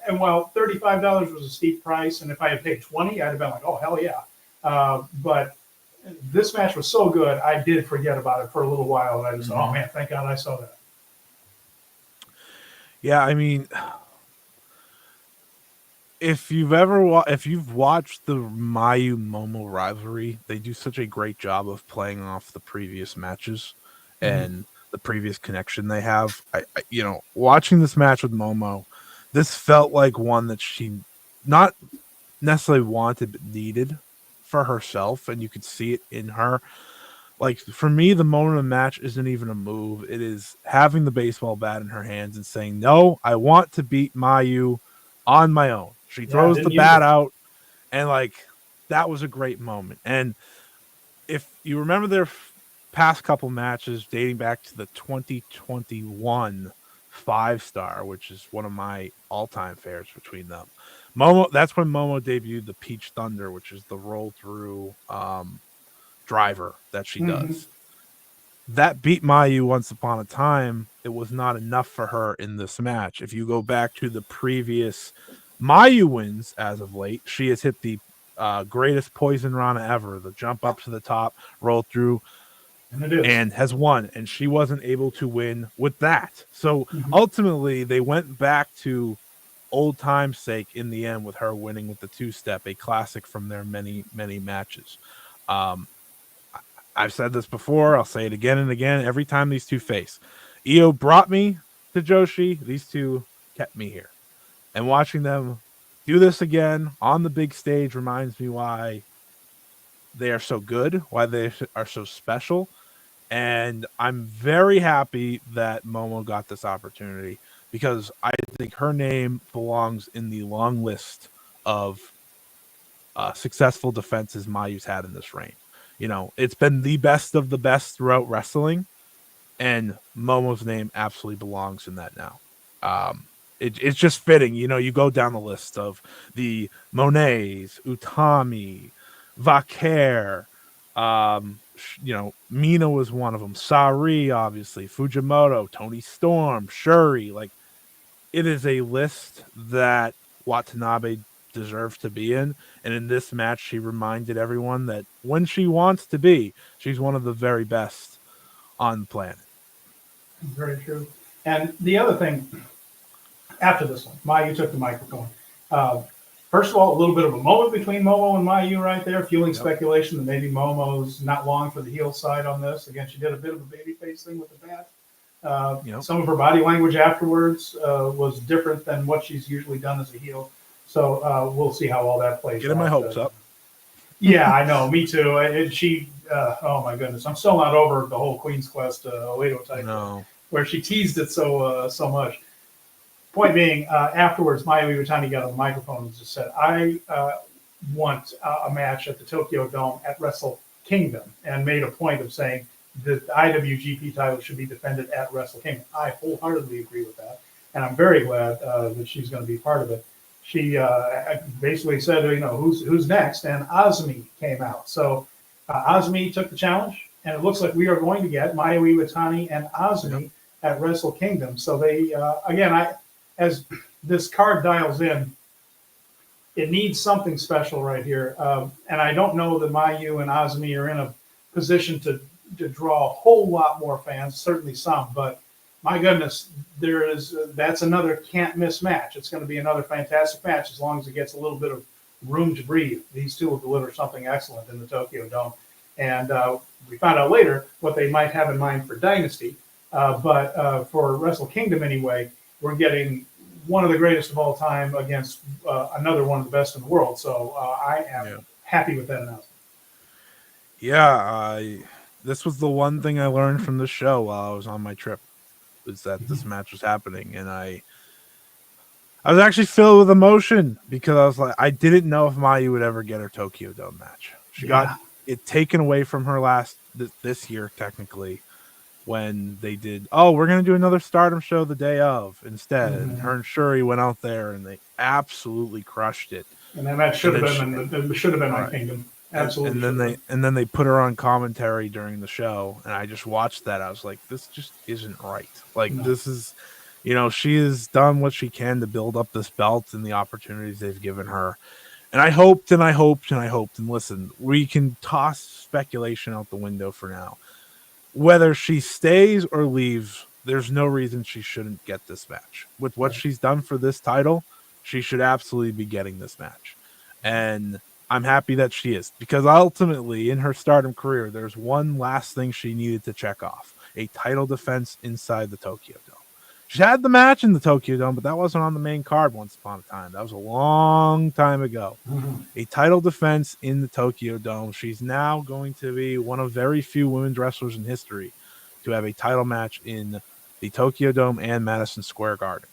and while $35 was a steep price, and if I had paid $20, I'd have been like, oh, hell yeah. But this match was so good, I did forget about it for a little while. And I just, oh man, thank God I saw that. Yeah, I mean, if you've watched the Mayu Momo rivalry, they do such a great job of playing off the previous matches and the previous connection they have. I watching this match with Momo, this felt like one that she not necessarily wanted but needed for herself, and you could see it in her. Like, for me, the moment of the match isn't even a move. It is having the baseball bat in her hands and saying, no, I want to beat Mayu on my own. She throws the bat out, and that was a great moment. And if you remember their past couple matches dating back to the 2021 5-star, which is one of my all-time favorites between them, that's when Momo debuted the Peach Thunder, which is the roll through driver that she does. That beat Mayu once upon a time. It was not enough for her in this match. If you go back to the previous Mayu wins as of late, she has hit the greatest poison rana ever, the jump up to the top, roll through, and has won. And she wasn't able to win with that. So ultimately, they went back to old time's sake in the end with her winning with the 2-step, a classic from their many, many matches. I've said this before. I'll say it again and again. Every time these two face, Io brought me to Joshi. These two kept me here. And watching them do this again on the big stage reminds me why they are so good, why they are so special. And I'm very happy that Momo got this opportunity, because I think her name belongs in the long list of successful defenses Mayu's had in this reign. It's been the best of the best throughout wrestling, and Momo's name absolutely belongs in that now. It's just fitting. You go down the list of the Monets, Utami, Vaquer, Mina was one of them, Sari, obviously, Fujimoto, Tony Storm, Shuri. It is a list that Watanabe deserves to be in. And in this match, she reminded everyone that when she wants to be, she's one of the very best on the planet. Very true. And the other thing, after this one, Mayu took the microphone. First of all, a little bit of a moment between Momo and Mayu right there, fueling speculation that maybe Momo's not long for the heel side on this. Again, she did a bit of a babyface thing with the bat. Some of her body language afterwards was different than what she's usually done as a heel. So we'll see how all that plays out. Getting my hopes up. Yeah, I know. Me too. And she, oh my goodness, I'm still not over the whole Queen's Quest Oedo type where she teased it so much. Point being, afterwards, Mayu Iwatani got on the microphone and just said, I want a match at the Tokyo Dome at Wrestle Kingdom, and made a point of saying, the IWGP title should be defended at Wrestle Kingdom. I wholeheartedly agree with that, and I'm very glad that she's going to be part of it. She basically said, who's next, and Azumi came out. So Azumi took the challenge, and it looks like we are going to get Mayu Iwatani and Azumi at Wrestle Kingdom. So they, as this card dials in, it needs something special right here. And I don't know that Mayu and Azumi are in a position to draw a whole lot more fans, certainly some, but my goodness, that's another can't miss match. It's going to be another fantastic match as long as it gets a little bit of room to breathe. These two will deliver something excellent in the Tokyo Dome. And we found out later what they might have in mind for Dynasty. But for Wrestle Kingdom anyway, we're getting one of the greatest of all time against another one of the best in the world. So I am happy with that announcement. Yeah, this was the one thing I learned from the show while I was on my trip, was that this match was happening, and I was actually filled with emotion because I was like, I didn't know if Mayu would ever get her Tokyo Dome match. She got it taken away from her this year, technically, when they did, we're going to do another Stardom show the day of instead. And her and Shuri went out there and they absolutely crushed it. And then that should have been on Kingdom. Absolutely. And then they put her on commentary during the show, and I just watched that. I was like, this just isn't right. This is, she has done what she can to build up this belt and the opportunities they've given her. And I hoped and I hoped and I hoped. And listen, we can toss speculation out the window for now. Whether she stays or leaves, there's no reason she shouldn't get this match. With what she's done for this title, she should absolutely be getting this match. And I'm happy that she is, because ultimately in her Stardom career, there's one last thing she needed to check off: a title defense inside the Tokyo Dome. She had the match in the Tokyo Dome, but that wasn't on the main card once upon a time. That was a long time ago. A title defense in the Tokyo Dome. She's now going to be one of very few women's wrestlers in history to have a title match in the Tokyo Dome and Madison Square Garden.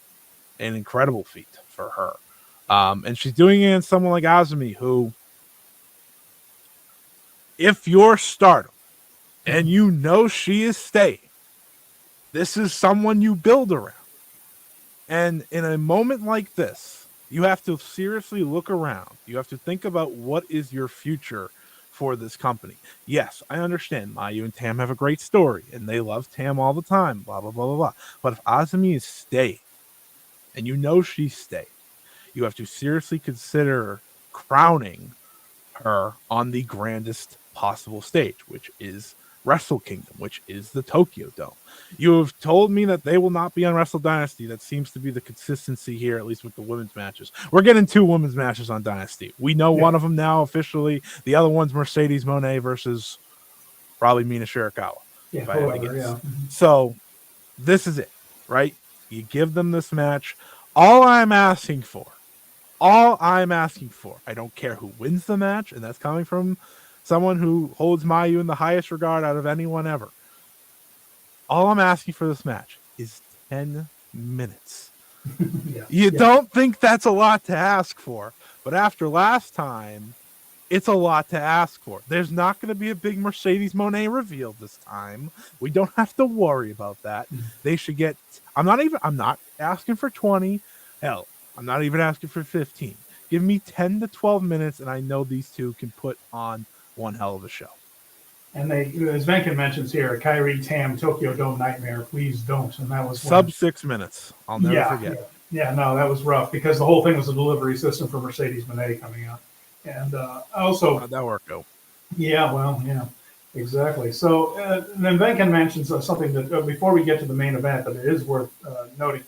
An incredible feat for her. And she's doing it against someone like Azumi, who, if you're Stardom and she is staying, this is someone you build around. And in a moment like this, you have to seriously look around. You have to think about what is your future for this company. Yes, I understand Mayu and Tam have a great story, and they love Tam all the time, blah, blah, blah, blah, blah. But if Azumi is staying, and she's staying, you have to seriously consider crowning her on the grandest possible stage, which is Wrestle Kingdom, which is the Tokyo Dome. You have told me that they will not be on Wrestle Dynasty. That seems to be the consistency here, at least with the women's matches. We're getting 2 women's matches on Dynasty. We know one of them now officially. The other one's Mercedes Moné versus probably Mina Shirakawa. So this is it, right? You give them this match. All I'm asking for, I don't care who wins the match, and that's coming from someone who holds Mayu in the highest regard out of anyone ever. All I'm asking for this match is 10 minutes. You don't think that's a lot to ask for, but after last time, it's a lot to ask for. There's not going to be a big Mercedes Moné reveal this time. We don't have to worry about that. They should get, I'm not asking for 20. Hell, I'm not even asking for 15. Give me 10 to 12 minutes, and I know these two can put on one hell of a show. And they, as Venkin mentions here, Kairi Tam Tokyo Dome Nightmare, please don't. And that was sub 6 minutes. I'll never forget. No, that was rough because the whole thing was a delivery system for Mercedes Moné coming out. And also, how'd that work out? Exactly. So then Venkin mentions something that before we get to the main event, that it is worth noting.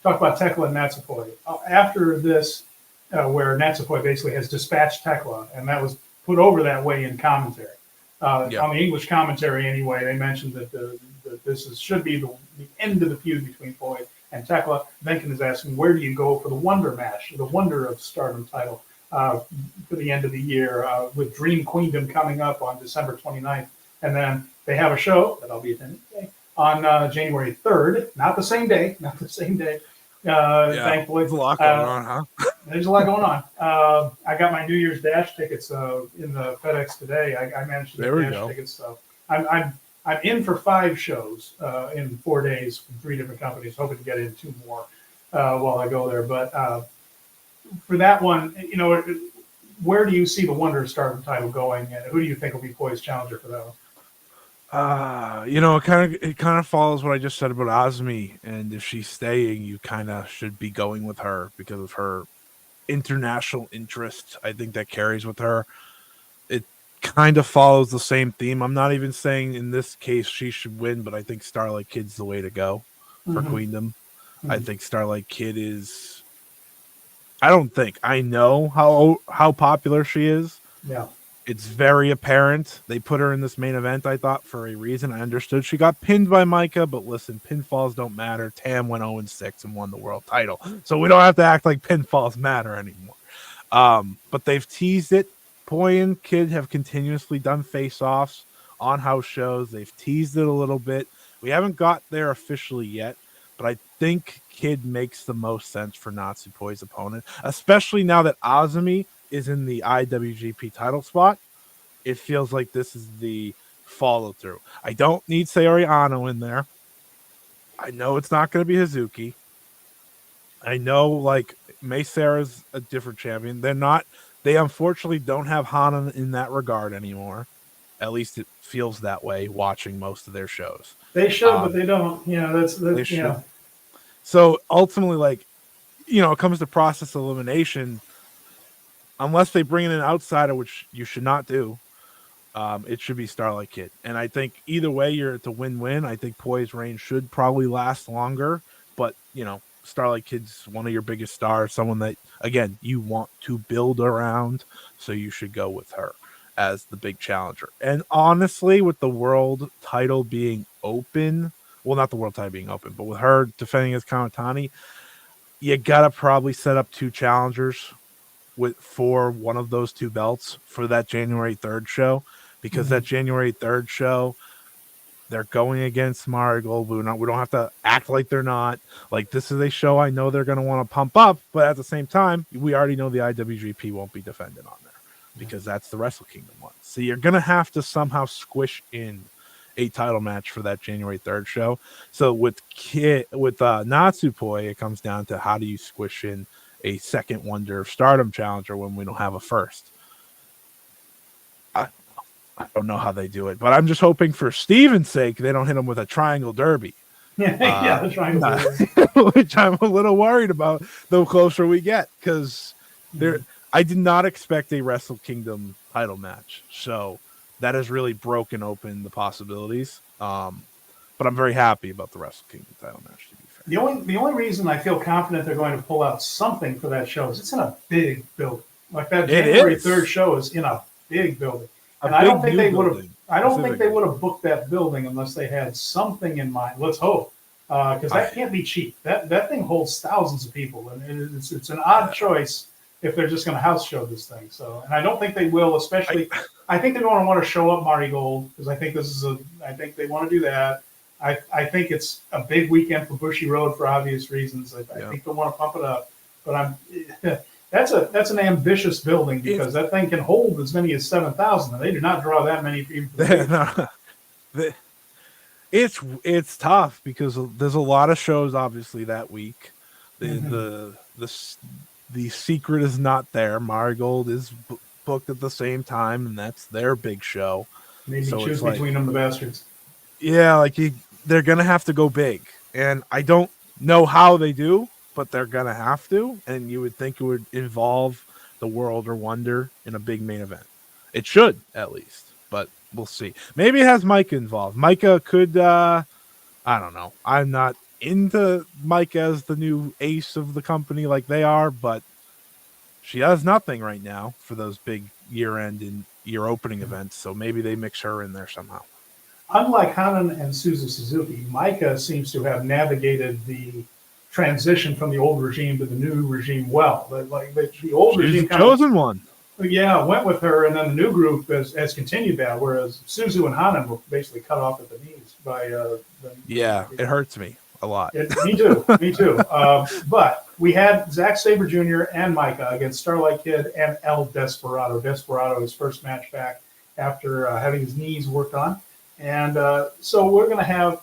Talk about Thekla and Natsupoi. After this, where Natsupoi basically has dispatched Thekla, and that was put over that way in commentary. On the English commentary, anyway, they mentioned that this should be the end of the feud between Poi and Thekla. Venkin is asking, where do you go for the Wonder match, the Wonder of Stardom title, for the end of the year, with Dream Queendom coming up on December 29th. And then they have a show that I'll be attending on January 3rd. Not the same day. Thankfully. There's a lot going on, huh? There's a lot going on. I got my New Year's Dash tickets in the FedEx today. I managed to get Dash tickets, so I'm I'm in for 5 shows in 4 days from 3 different companies, hoping to get in 2 more while I go there. But for that one, where do you see the Wonder Stardom title going, and who do you think will be poised challenger for that one? It kind of follows what I just said about Azumi, and if she's staying, you kind of should be going with her because of her international interest. I think that carries with her. It kind of follows the same theme. I'm not even saying in this case she should win, but I think Starlight Kid's the way to go for Queendom. I think Starlight Kid is. I know how popular she is. Yeah. It's very apparent. They put her in this main event, I thought, for a reason. I understood she got pinned by Maika, but listen, pinfalls don't matter. Tam went 0-6 and won the world title. So we don't have to act like pinfalls matter anymore. But they've teased it. Poi and Kid have continuously done face-offs on house shows. They've teased it a little bit. We haven't got there officially yet, but I think Kid makes the most sense for Natsupoi's opponent, especially now that Azumi is in the IWGP title spot. It feels like this is the follow through. I don't need Sayori Ano in there. I know it's not going to be Hazuki. I know like Mei Sarah's a different champion. They unfortunately don't have Hana in that regard anymore. At least it feels that way watching most of their shows. They should, but they don't. That's yeah. So ultimately, it comes to process elimination. Unless they bring in an outsider, which you should not do, it should be Starlight Kid. And I think either way, it's a win-win. I think Poi's reign should probably last longer. But, Starlight Kid's one of your biggest stars, someone that, again, you want to build around. So you should go with her as the big challenger. And honestly, with the world title being open, well, not the world title being open, but with her defending as Kawatani, you got to probably set up 2 challengers for one of those 2 belts for that January 3rd show, because that January 3rd show, they're going against Marigold. We don't have to act like they're not. Like, this is a show I know they're going to want to pump up, but at the same time, we already know the IWGP won't be defended on there because that's the Wrestle Kingdom one. So you're going to have to somehow squish in a title match for that January 3rd show. So with Natsupoi, it comes down to how do you squish in a second Wonder of Stardom challenger when we don't have a first. I don't know how they do it, but I'm just hoping for Steven's sake they don't hit him with a triangle derby. The triangle derby. Which I'm a little worried about the closer we get, because I did not expect a Wrestle Kingdom title match. So that has really broken open the possibilities. But I'm very happy about the Wrestle Kingdom title match, to be fair. The only reason I feel confident they're going to pull out something for that show is it's in a big building. Like that January 3rd show is in a big building. And I don't think they would have. I don't think they would have booked that building unless they had something in mind. Let's hope, because that can't be cheap. That thing holds thousands of people, and it's an odd choice if they're just going to house show this thing. So, and I don't think they will. Especially, I think they're going to want to show up Marigold, because I think I think they want to do that. I think it's a big weekend for Bushy Road for obvious reasons. I think they want to pump it up, but that's an ambitious building, because that thing can hold as many as 7,000, and they do not draw that many people. It's tough because there's a lot of shows obviously that week. The secret is not there. Marigold is booked at the same time, and that's their big show. Maybe so choose between them, the bastards. Yeah, they're gonna have to go big, and I don't know how they do, but they're gonna have to, and you would think it would involve the World or Wonder in a big main event. It should, at least, but we'll see. Maybe it has Maika involved. Maika could, I don't know. I'm not into Maika as the new ace of the company like they are, but she has nothing right now for those big year-end and year-opening events, so maybe they mix her in there somehow. Unlike Hanan and Suzu Suzuki, Maika seems to have navigated the transition from the old regime to the new regime well. The old regime kind of chosen one. Yeah, went with her, and then the new group has continued that, whereas Suzu and Hanan were basically cut off at the knees by it hurts me a lot. Me too. But we had Zack Sabre Jr. and Maika against Starlight Kid and El Desperado. Desperado, his first match back after having his knees worked on. And so we're going to have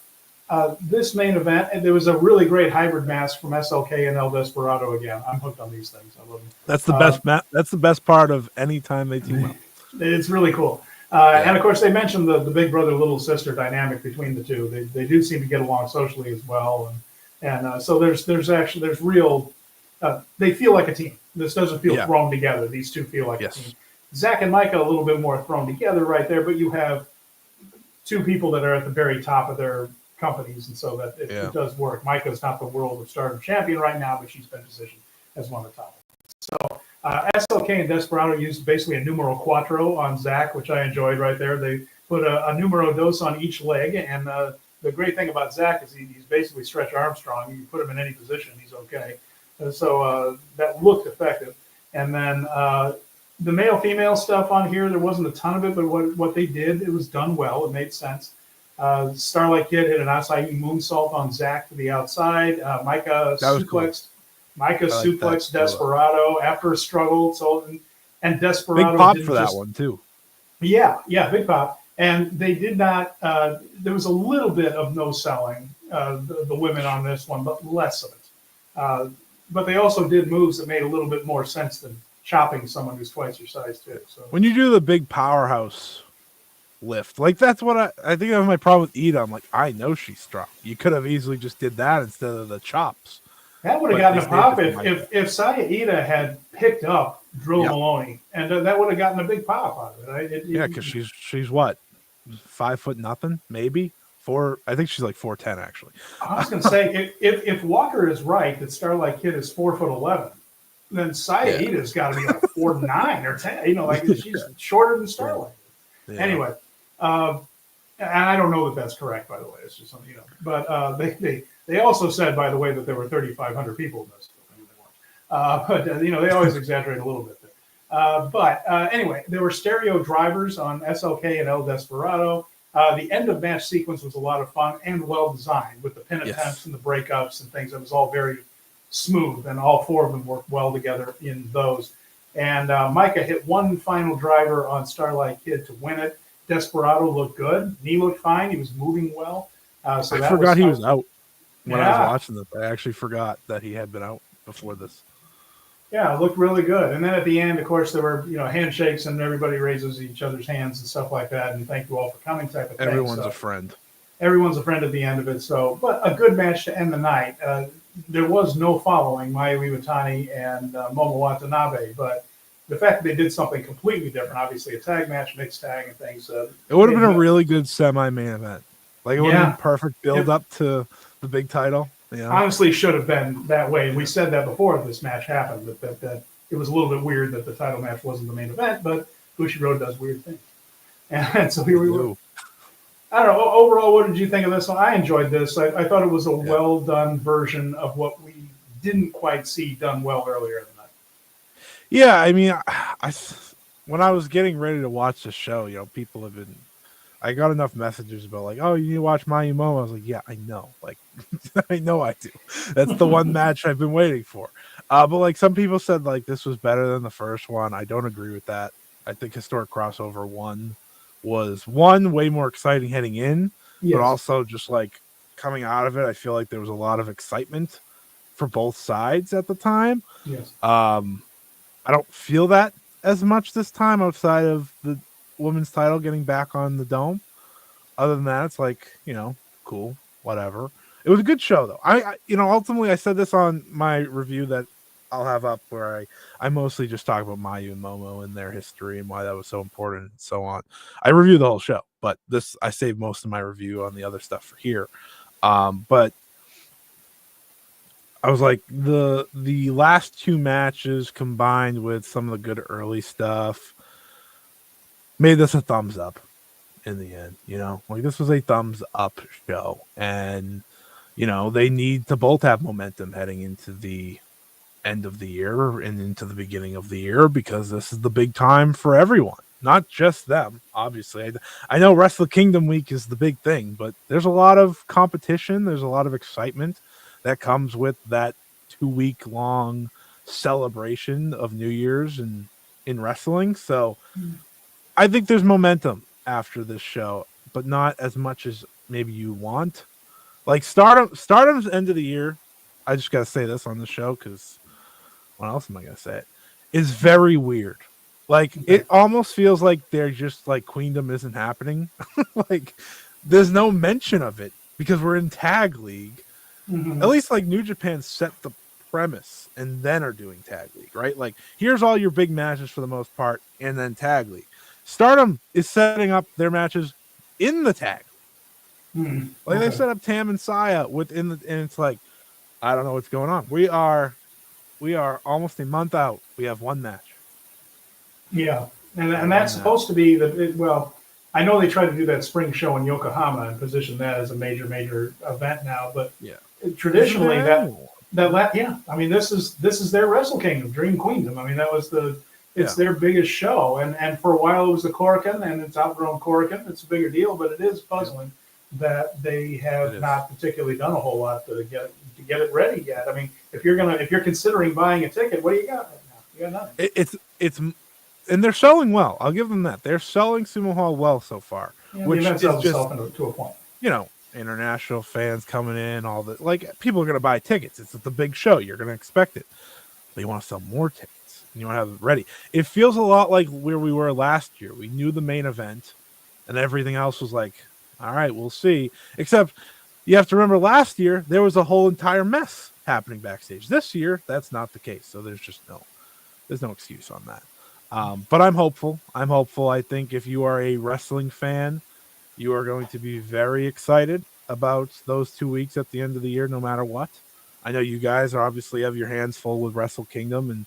this main event. And there was a really great hybrid mask from SLK and El Desperado again. I'm hooked on these things. I love them. That's the best. That's the best part of any time they team up. It's really cool. And of course, they mentioned the big brother little sister dynamic between the two. They do seem to get along socially as well, and so there's real. They feel like a team. This doesn't feel thrown together. These two feel like a team. Zack and Maika a little bit more thrown together right there, but you have two people that are at the very top of their companies, and so that it does work. Maika's not the World of Stardom champion right now, but she's been positioned as one of the top. So SLK and Desperado used basically a numero cuatro on Zack, which I enjoyed right there. They put a numero dos on each leg, and the great thing about Zack is he's basically Stretch Armstrong. You put him in any position, he's okay. So that looked effective. And then the male-female stuff on here, there wasn't a ton of it, but what they did, it was done well. It made sense. Starlight Kid hit an acai moonsault on Zack to the outside. Maika suplexed Desperado after a struggle. So and Desperado big pop for that one too. Yeah, big pop. And they did not. There was a little bit of no selling the women on this one, but less of it. But they also did moves that made a little bit more sense than chopping someone who's twice your size too. So when you do the big powerhouse lift, like that's what I think that was my problem with Ida. I'm like, I know she's strong. You could have easily just did that instead of the chops. That would have gotten a pop if Saya Ida had picked up Drill Maloney, and that would have gotten a big pop out of it. Because she's what, 5 foot nothing, maybe 4. I think she's like 4'10" actually. I was going to say if Walker is right that Starlight Kid is 4'11", then Saya Ida's got to be like 4'9" or 10. Like she's shorter than Starlight. Yeah. Anyway, and I don't know that that's correct, by the way. It's just something But they also said, by the way, that there were 3,500 people in this. But they always exaggerate a little bit there. But anyway, there were stereo drivers on SLK and El Desperado. The end of match sequence was a lot of fun and well designed with the pin attempts and the breakups and things. It was all very smooth, and all four of them worked well together in those. And Maika hit one final driver on Starlight Kid to win it. Desperado looked good. Knee looked fine. He was moving well. So I forgot he was out when I was watching this. I actually forgot that he had been out before this. Yeah, it looked really good. And then at the end, of course, there were handshakes and everybody raises each other's hands and stuff like that. And thank you all for coming type of thing. Everyone's a friend. Everyone's a friend at the end of it. So, but a good match to end the night. There was no following Mayu Iwatani and Momo Watanabe, but the fact that they did something completely different, obviously a tag match, mixed tag and things. It would have been a really good semi-main event. Like it would have been perfect build up to the big title. Yeah. Honestly, should have been that way. We said that before this match happened, that it was a little bit weird that the title match wasn't the main event, but Bushiroad does weird things. And so here we were. I don't know. Overall, what did you think of this one? I enjoyed this. I thought it was a well-done version of what we didn't quite see done well earlier in the night. Yeah, I mean, when I was getting ready to watch the show, people have been... I got enough messages about like, oh, you need to watch Mayu Momo. I was like, yeah, I know. Like, I know I do. That's the one match I've been waiting for. But like some people said, like this was better than the first one. I don't agree with that. I think Historic Crossover 1 was way more exciting heading in, but also just like coming out of it, I feel like there was a lot of excitement for both sides at the time. Yes. I don't feel that as much this time outside of the women's title getting back on the dome. Other than that, it's like, cool, whatever. It was a good show though. I ultimately I said this on my review that I'll have up where I mostly just talk about Mayu and Momo and their history and why that was so important and so on. I review the whole show, but I saved most of my review on the other stuff for here. But I was like the last two matches combined with some of the good early stuff made this a thumbs up in the end, like this was a thumbs up show, and they need to both have momentum heading into the end of the year and into the beginning of the year, because this is the big time for everyone, not just them. Obviously, I know Wrestle Kingdom week is the big thing, but there's a lot of competition. There's a lot of excitement that comes with that 2-week long celebration of New Year's in wrestling. So I think there's momentum after this show but not as much as maybe you want. Like Stardom's end of the year, I just gotta say this on the show because what else am I gonna say? Is very weird. Like it almost feels like they're just like Queendom isn't happening. Like there's no mention of it because we're in Tag League. At least like New Japan set the premise and then are doing Tag League, right? Like here's all your big matches for the most part, and then Tag League. Stardom is setting up their matches in the tag. Like they set up Tam and Saya within the, and it's like I don't know what's going on. We are almost a month out. We have one match. Yeah, and that's supposed to be well, I know they try to do that spring show in Yokohama and position that as a major event now, but traditionally I mean this is their Wrestle Kingdom, Dream Queendom. I mean that was their biggest show, and for a while it was the Korakuen, and it's outgrown Korakuen. It's a bigger deal, but it is puzzling that they have not particularly done a whole lot to get it ready yet. I mean, if you're considering buying a ticket, what do you got right now? You got nothing. It's and they're selling well. I'll give them that. They're selling Sumo Hall well so far, which is just to a point. You know, international fans coming in, all the like people are going to buy tickets. It's the big show. You're going to expect it. But you want to sell more tickets and you want to have it ready. It feels a lot like where we were last year. We knew the main event and everything else was like, all right, we'll see. Except you have to remember last year, there was a whole entire mess happening backstage. This year, that's not the case. So there's no excuse on that. But I'm hopeful. I think if you are a wrestling fan, you are going to be very excited about those 2 weeks at the end of the year, no matter what. I know you guys obviously have your hands full with Wrestle Kingdom and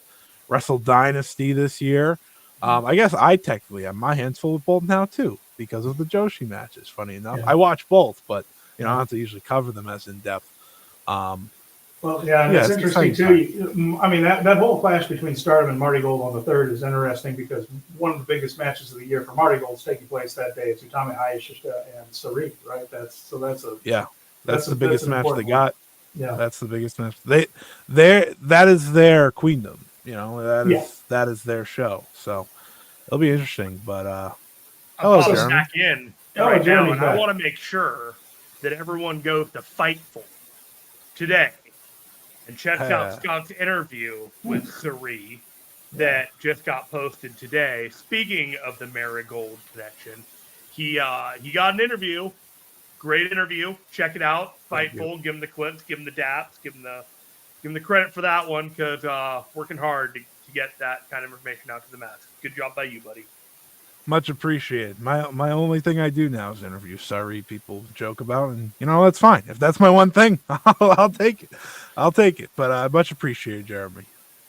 Wrestle Dynasty this year. I guess I technically have my hands full with both now too, because of the Joshi matches. Funny enough, I watch both, but I don't have to usually cover them as in depth. Well, and it's interesting too. I mean, that whole clash between Stardom and Marty Gold on the 3rd is interesting because one of the biggest matches of the year for Marty Gold is taking place that day. It's Utami Hayashishita and Sari, right? That's the biggest match they got. Yeah, that's the biggest match. That is their queendom. That is their show. So it'll be interesting. But hello, Jeremy. Back in right now, and back. I want to make sure that everyone goes to Fightful today and checks out Scott's interview with Sari that just got posted today. Speaking of the Marigold connection, he got an interview. Great interview. Check it out. Fightful. Give him the clips. Give him the daps. Give him the credit for that one because working hard to get that kind of information out to the masses. Good job by you, buddy. Much appreciated. My only thing I do now is interview. Sorry, people joke about, and that's fine. If that's my one thing, I'll take it. I'll take it. But much appreciated, Jeremy.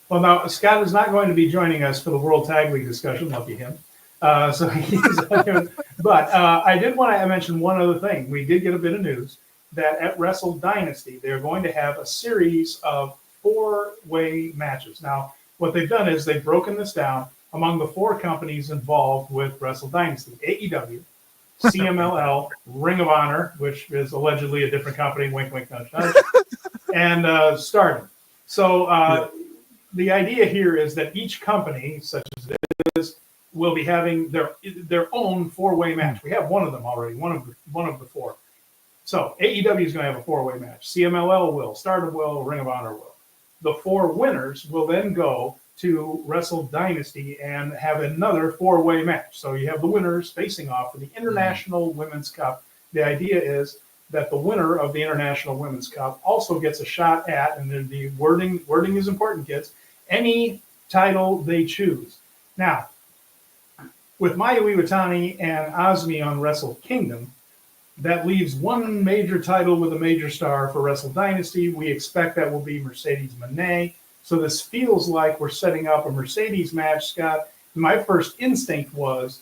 Well, now Scott is not going to be joining us for the World Tag League discussion. Lucky him. But I did want to mention one other thing. We did get a bit of news that at Wrestle Dynasty they're going to have a series of 4-way matches. Now, what they've done is they've broken this down among the 4 companies involved with Wrestle Dynasty: AEW, CMLL, Ring of Honor, which is allegedly a different company, wink, wink, nudge, nudge, and Stardom. So the idea here is that each company, such as it is, will be having their own 4-way match. We have one of them already, one of the 4. So AEW is going to have a 4-way match. CMLL will, Stardom will, Ring of Honor will. The 4 winners will then go to Wrestle Dynasty and have another 4-way match. So you have the winners facing off for the International Women's Cup. The idea is that the winner of the International Women's Cup also gets a shot at, and then the wording is important, kids, any title they choose. Now, with Mayu Iwatani and Azumi on Wrestle Kingdom, that leaves one major title with a major star for Wrestle Dynasty. We expect that will be Mercedes Moné. So this feels like we're setting up a Mercedes match, Scott. My first instinct was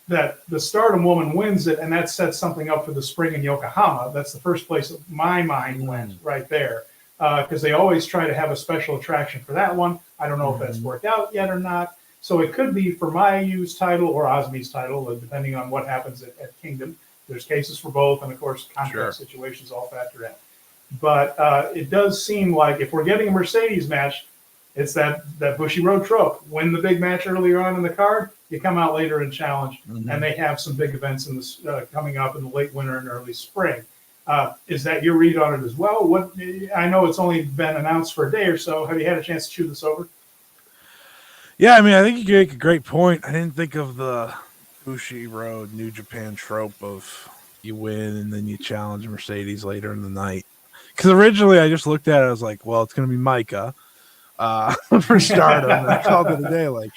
that the Stardom woman wins it, and that sets something up for the spring in Yokohama. That's the first place my mind went right there, because they always try to have a special attraction for that one. I don't know if that's worked out yet or not. So it could be for Mayu's title or Azumi's title, depending on what happens at Kingdom. There's cases for both, and of course, contract situations all factor in. But it does seem like if we're getting a Mercedes match, It's that Bushiroad trope. Win the big match earlier on in the card, you come out later and challenge, and they have some big events in this coming up in the late winter and early spring. Is that your read on it as well? What I know it's only been announced for a day or so. Have you had a chance to chew this over? Yeah, I mean, I think you make a great point. I didn't think of the Bushiroad New Japan trope of you win and then you challenge Mercedes later in the night. Because originally I just looked at it, I was like, well, it's going to be Maika for Stardom. And I called it a day, like,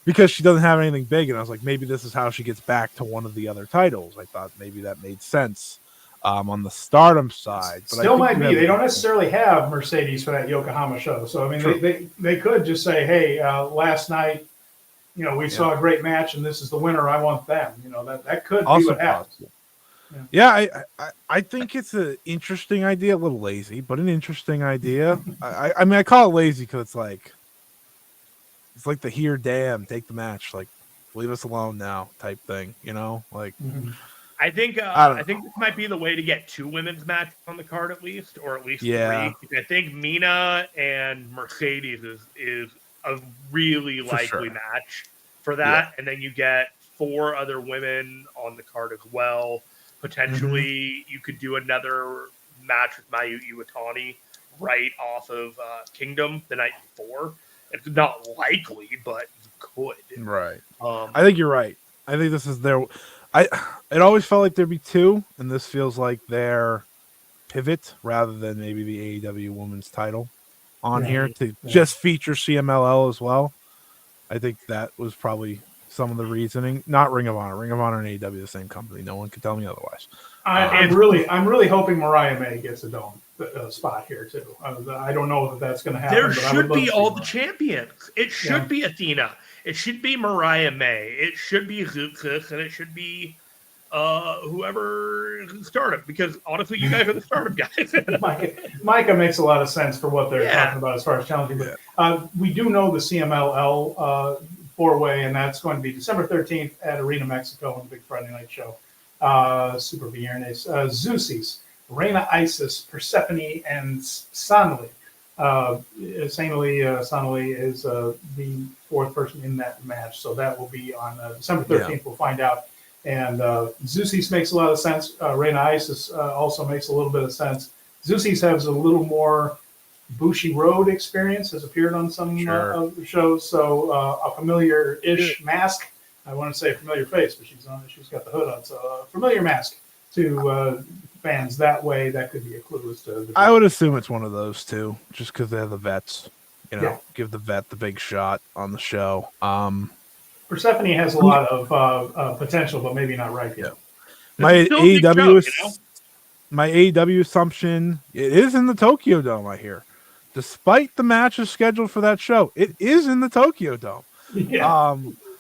because she doesn't have anything big. And I was like, maybe this is how she gets back to one of the other titles. I thought maybe that made sense on the Stardom side. But Still might be. They don't necessarily have Mercedes for that Yokohama show. So, I mean, they could just say, hey, last night, we saw a great match and this is the winner. I want them. That could also be what happens. Possible. Yeah, I think it's an interesting idea, a little lazy, but an interesting idea. I mean, I call it lazy because it's like the here, damn, take the match, like leave us alone now type thing, like. I think this might be the way to get 2 women's matches on the card at least, or at least 3. I think Mina and Mercedes is a really likely match for that, and then you get 4 other women on the card as well. Potentially, you could do another match with Mayu Iwatani right off of Kingdom the night before. It's not likely, but you could. Right. I think you're right. I think this is their. It always felt like there'd be 2, and this feels like their pivot rather than maybe the AEW Women's Title on here to just feature CMLL as well. I think that was probably some of the reasoning. Not Ring of Honor. Ring of Honor and AEW the same company. No one can tell me otherwise. I'm really hoping Mariah May gets a dome spot here too. I don't know that that's going to happen. There should be all the champions. It should be Athena. It should be Mariah May. It should be Zuxis, and it should be whoever Stardom. Because honestly, you guys are the Stardom guys. Maika makes a lot of sense for what they're talking about as far as challenging. But we do know the CMLL 4-way, and that's going to be December 13th at Arena Mexico on the Big Friday Night Show. Super Viernes. Zeusis, Reina Isis, Persephone, and Sonali. Sonali is the 4th person in that match, so that will be on December 13th. We'll find out. And Zeusis makes a lot of sense. Reina Isis also makes a little bit of sense. Zeusis has a little more Bushiroad experience, has appeared on some shows, so a familiar-ish mask. I want to say a familiar face, but she's got the hood on, so a familiar mask to fans that way. That could be a clue as to. I would assume it's one of those 2, just because they have the vets. Give the vet the big shot on the show. Persephone has a lot of potential, but maybe not right yet. My AEW assumption, it is in the Tokyo Dome, I hear. Despite the matches scheduled for that show, it is in the Tokyo Dome.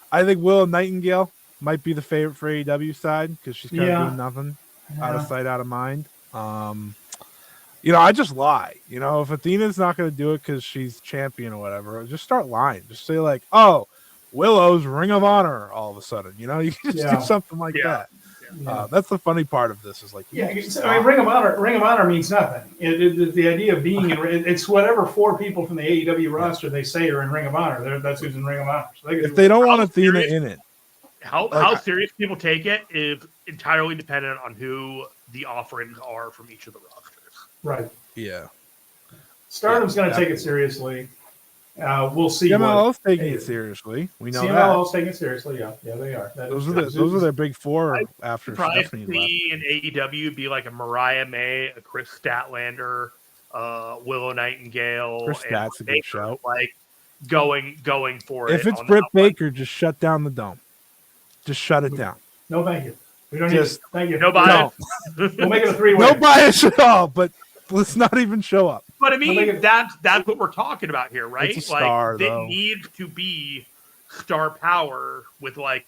I think Willow Nightingale might be the favorite for AEW side because she's kind of doing nothing. Out of sight, out of mind. I just lie. If Athena's not going to do it because she's champion or whatever, just start lying. Just say like, "Oh, Willow's Ring of Honor." All of a sudden, you can just do something like that. That's the funny part of this is like, I mean, Ring of Honor means nothing. The idea of being it's whatever 4 people from the AEW roster they say are in Ring of Honor. That's who's in Ring of Honor. So if they don't want Athena in it. How serious people take it is entirely dependent on who the offerings are from each of the rosters. Right. Yeah. Stardom's going to take it seriously. We'll see. CMLL's taking it seriously. We know CMLL's taking it seriously. Yeah, they are. Those are their big 4 after Stephanie left. In AEW be like a Mariah May, a Chris Statlander, Willow Nightingale. Chris Stat's a good shout. Like going for it. If it's Britt Baker, just shut down the dome. Just shut it down. No, thank you. We don't need to. Thank you. No bias. We'll make it a 3-way. No bias at all, but let's not even show up. But I mean, that's what we're talking about here, right? It's a star, it needs to be star power with like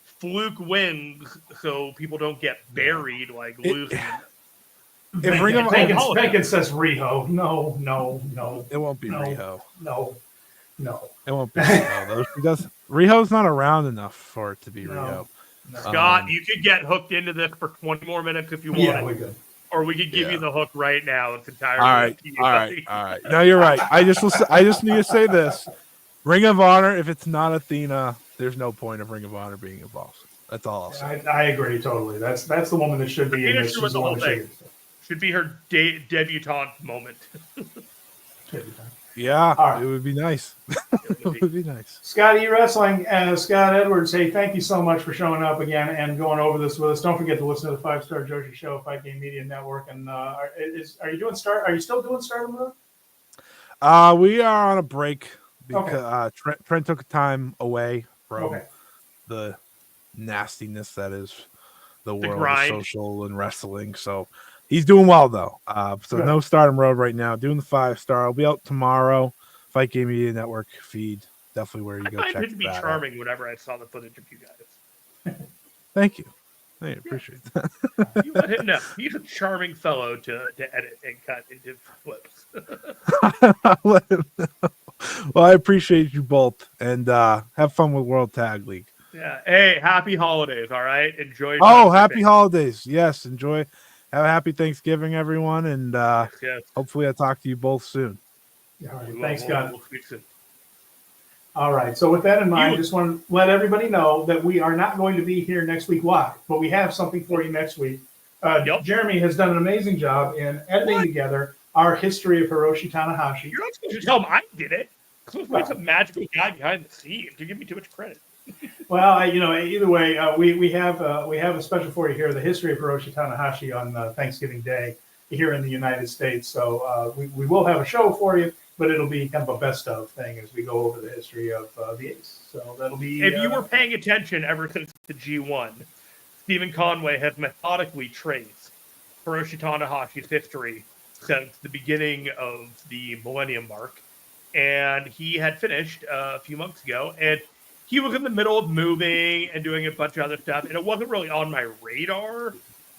fluke wins, so people don't get buried losing. If Ring of Honor says Riho, no. It won't be Riho. No. It won't be Riho. Riho's not around enough for it to be Riho. Scott, you could get hooked into this for 20 more minutes if you want. Yeah, we could. Or we could give you the hook right now. It's entirely All right, up to you, all buddy. right, all right. No, you're right. I just need to say this: Ring of Honor. If it's not Athena, there's no point of Ring of Honor being involved. That's all I'll say. I agree totally. That's the woman that should be in Athena this. should win She's the the whole one that thing. Should be her debutante moment. should. Yeah, right. it would be nice. It would be nice. Scott E Wrestling, Scott Edwards, hey, thank you so much for showing up again and going over this with us. Don't forget to listen to the 5-Star Joshi Show, Fight Game Media Network. And are you still doing Stardom Road? We are on a break because Trent took time away from the nastiness that is the world of social and wrestling. So he's doing well though. No Stardom Road right now. Doing the 5-Star. I'll be out tomorrow. Fight Game Media Network feed. Definitely where you go check it out. I find it to be charming whenever I saw the footage of you guys. Thank you. I appreciate that. You let him know. He's a charming fellow to edit and cut into clips. I'll let him know. Well, I appreciate you both, and have fun with World Tag League. Yeah. Hey, happy holidays, all right? Enjoy. Happy holidays. Yes, enjoy. Have a happy Thanksgiving, everyone, and hopefully I'll talk to you both soon. All right. Thanks, Scott. We'll speak soon. All right. So with that in mind, I just want to let everybody know that we are not going to be here next week live, but we have something for you next week. Jeremy has done an amazing job in editing together our history of Hiroshi Tanahashi. You're not supposed to tell him I did it. It's a magical guy behind the scenes. You give me too much credit. Well, either way, we have a special for you here, the history of Hiroshi Tanahashi on Thanksgiving Day here in the United States. So we will have a show for you, but it'll be kind of a best of thing as we go over the history of the Ace. So that'll be. If you were paying attention ever since the G1, Stephen Conway has methodically traced Hiroshi Tanahashi's history since the beginning of the millennium mark, and he had finished a few months ago, and he was in the middle of moving and doing a bunch of other stuff, and it wasn't really on my radar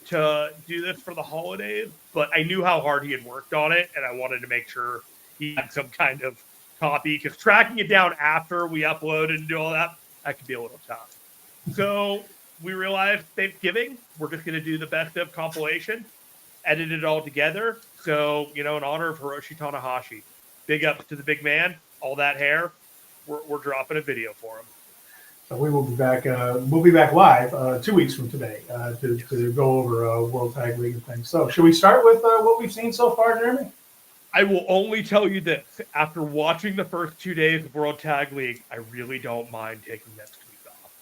to do this for the holidays, but I knew how hard he had worked on it, and I wanted to make sure he had some kind of copy, because tracking it down after we upload and do all that could be a little tough. So we realized Thanksgiving, we're just going to do the best of compilation, edit it all together. So, in honor of Hiroshi Tanahashi, big ups to the big man, all that hair, we're dropping a video for him. So we will be back. We'll be back live 2 weeks from today to go over World Tag League and things. So should we start with what we've seen so far, Jeremy? I will only tell you this. After watching the first 2 days of World Tag League, I really don't mind taking next week off.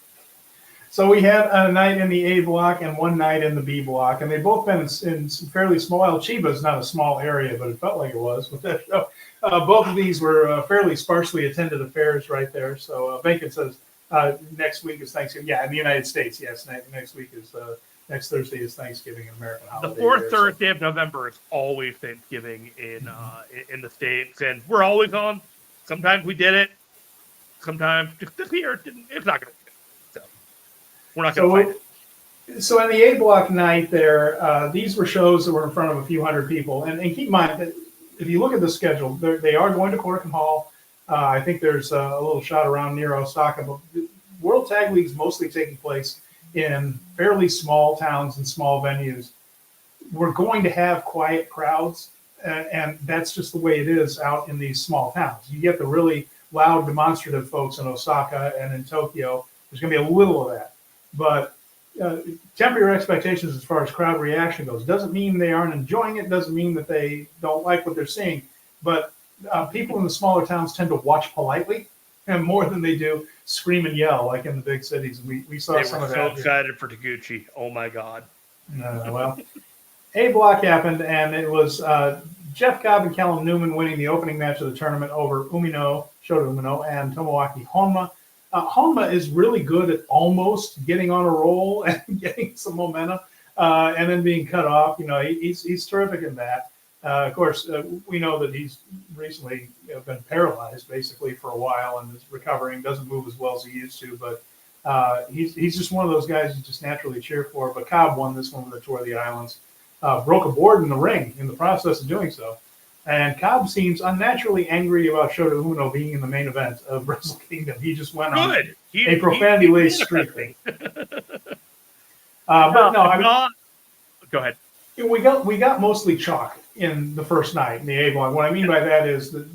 So we had a night in the A block and one night in the B block, and they've both been in fairly small. El Chiba is not a small area, but it felt like it was with that show. Both of these were fairly sparsely attended affairs right there. So Bacon says next week is Thanksgiving. Yeah, in the United States, yes. Next week is next Thursday is Thanksgiving, an American holiday. The fourth Thursday of November is always Thanksgiving in the States, and we're always on. Sometimes we did it. Sometimes just this year, it's not going to be good. So we're not going to fight it. So in the A block night there, these were shows that were in front of a few hundred people. And keep in mind that if you look at the schedule, they are going to Corkin Hall. I think there's a little shot around near Osaka. But World Tag League is mostly taking place in fairly small towns and small venues. We're going to have quiet crowds, and that's just the way it is out in these small towns. You get the really loud, demonstrative folks in Osaka and in Tokyo. There's going to be a little of that. But temper your expectations as far as crowd reaction goes. Doesn't mean they aren't enjoying it. Doesn't mean that they don't like what they're seeing. But people in the smaller towns tend to watch politely, and more than they do scream and yell like in the big cities. We saw some of that. They were so excited for Taguchi. Oh my God. Well, A block happened, and it was Jeff Cobb and Callum Newman winning the opening match of the tournament over Shota Umino and Tomoaki Honma. Honma is really good at almost getting on a roll and getting some momentum, and then being cut off. He's terrific in that. Of course, we know that he's recently been paralyzed basically for a while and is recovering. Doesn't move as well as he used to, but he's just one of those guys you just naturally cheer for. But Cobb won this one with a tour of the islands, broke a board in the ring in the process of doing so. And Cobb seems unnaturally angry about Shota Umino being in the main event of Wrestle Kingdom. He just went on a profanity-laced streak. Go ahead. We got mostly chalk in the first night in the A block. What I mean by that is that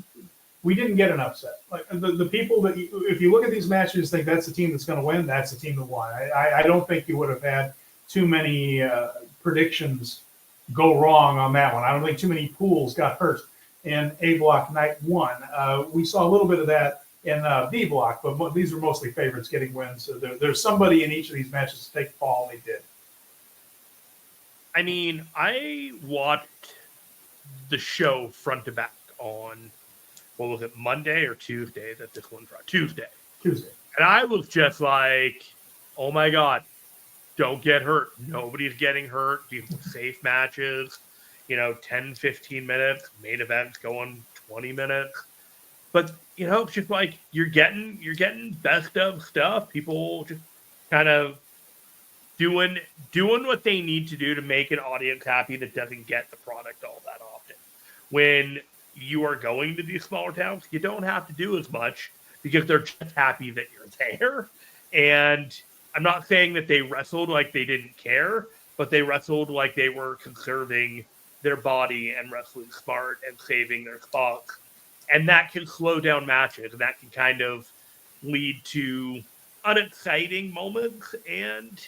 we didn't get an upset. Like the people that if you look at these matches, think that's the team that's going to win. That's the team that won. I don't think you would have had too many predictions go wrong on that one. I don't think too many pools got hurt in A block night one. We saw a little bit of that in B block, but these were mostly favorites getting wins. So there's somebody in each of these matches to take the fall, and they did. I mean, I watched the show front to back on, what was it, Monday or Tuesday that this one brought? Tuesday. And I was just like, oh my God, don't get hurt. Nobody's getting hurt. These are safe matches, 10, 15 minutes, main events going 20 minutes. But, it's just like you're getting best of stuff. People just kind of doing what they need to do to make an audience happy that doesn't get the product all that often. When you are going to these smaller towns, you don't have to do as much because they're just happy that you're there. And I'm not saying that they wrestled like they didn't care, but they wrestled like they were conserving their body and wrestling smart and saving their spots. And that can slow down matches, and that can kind of lead to unexciting moments. And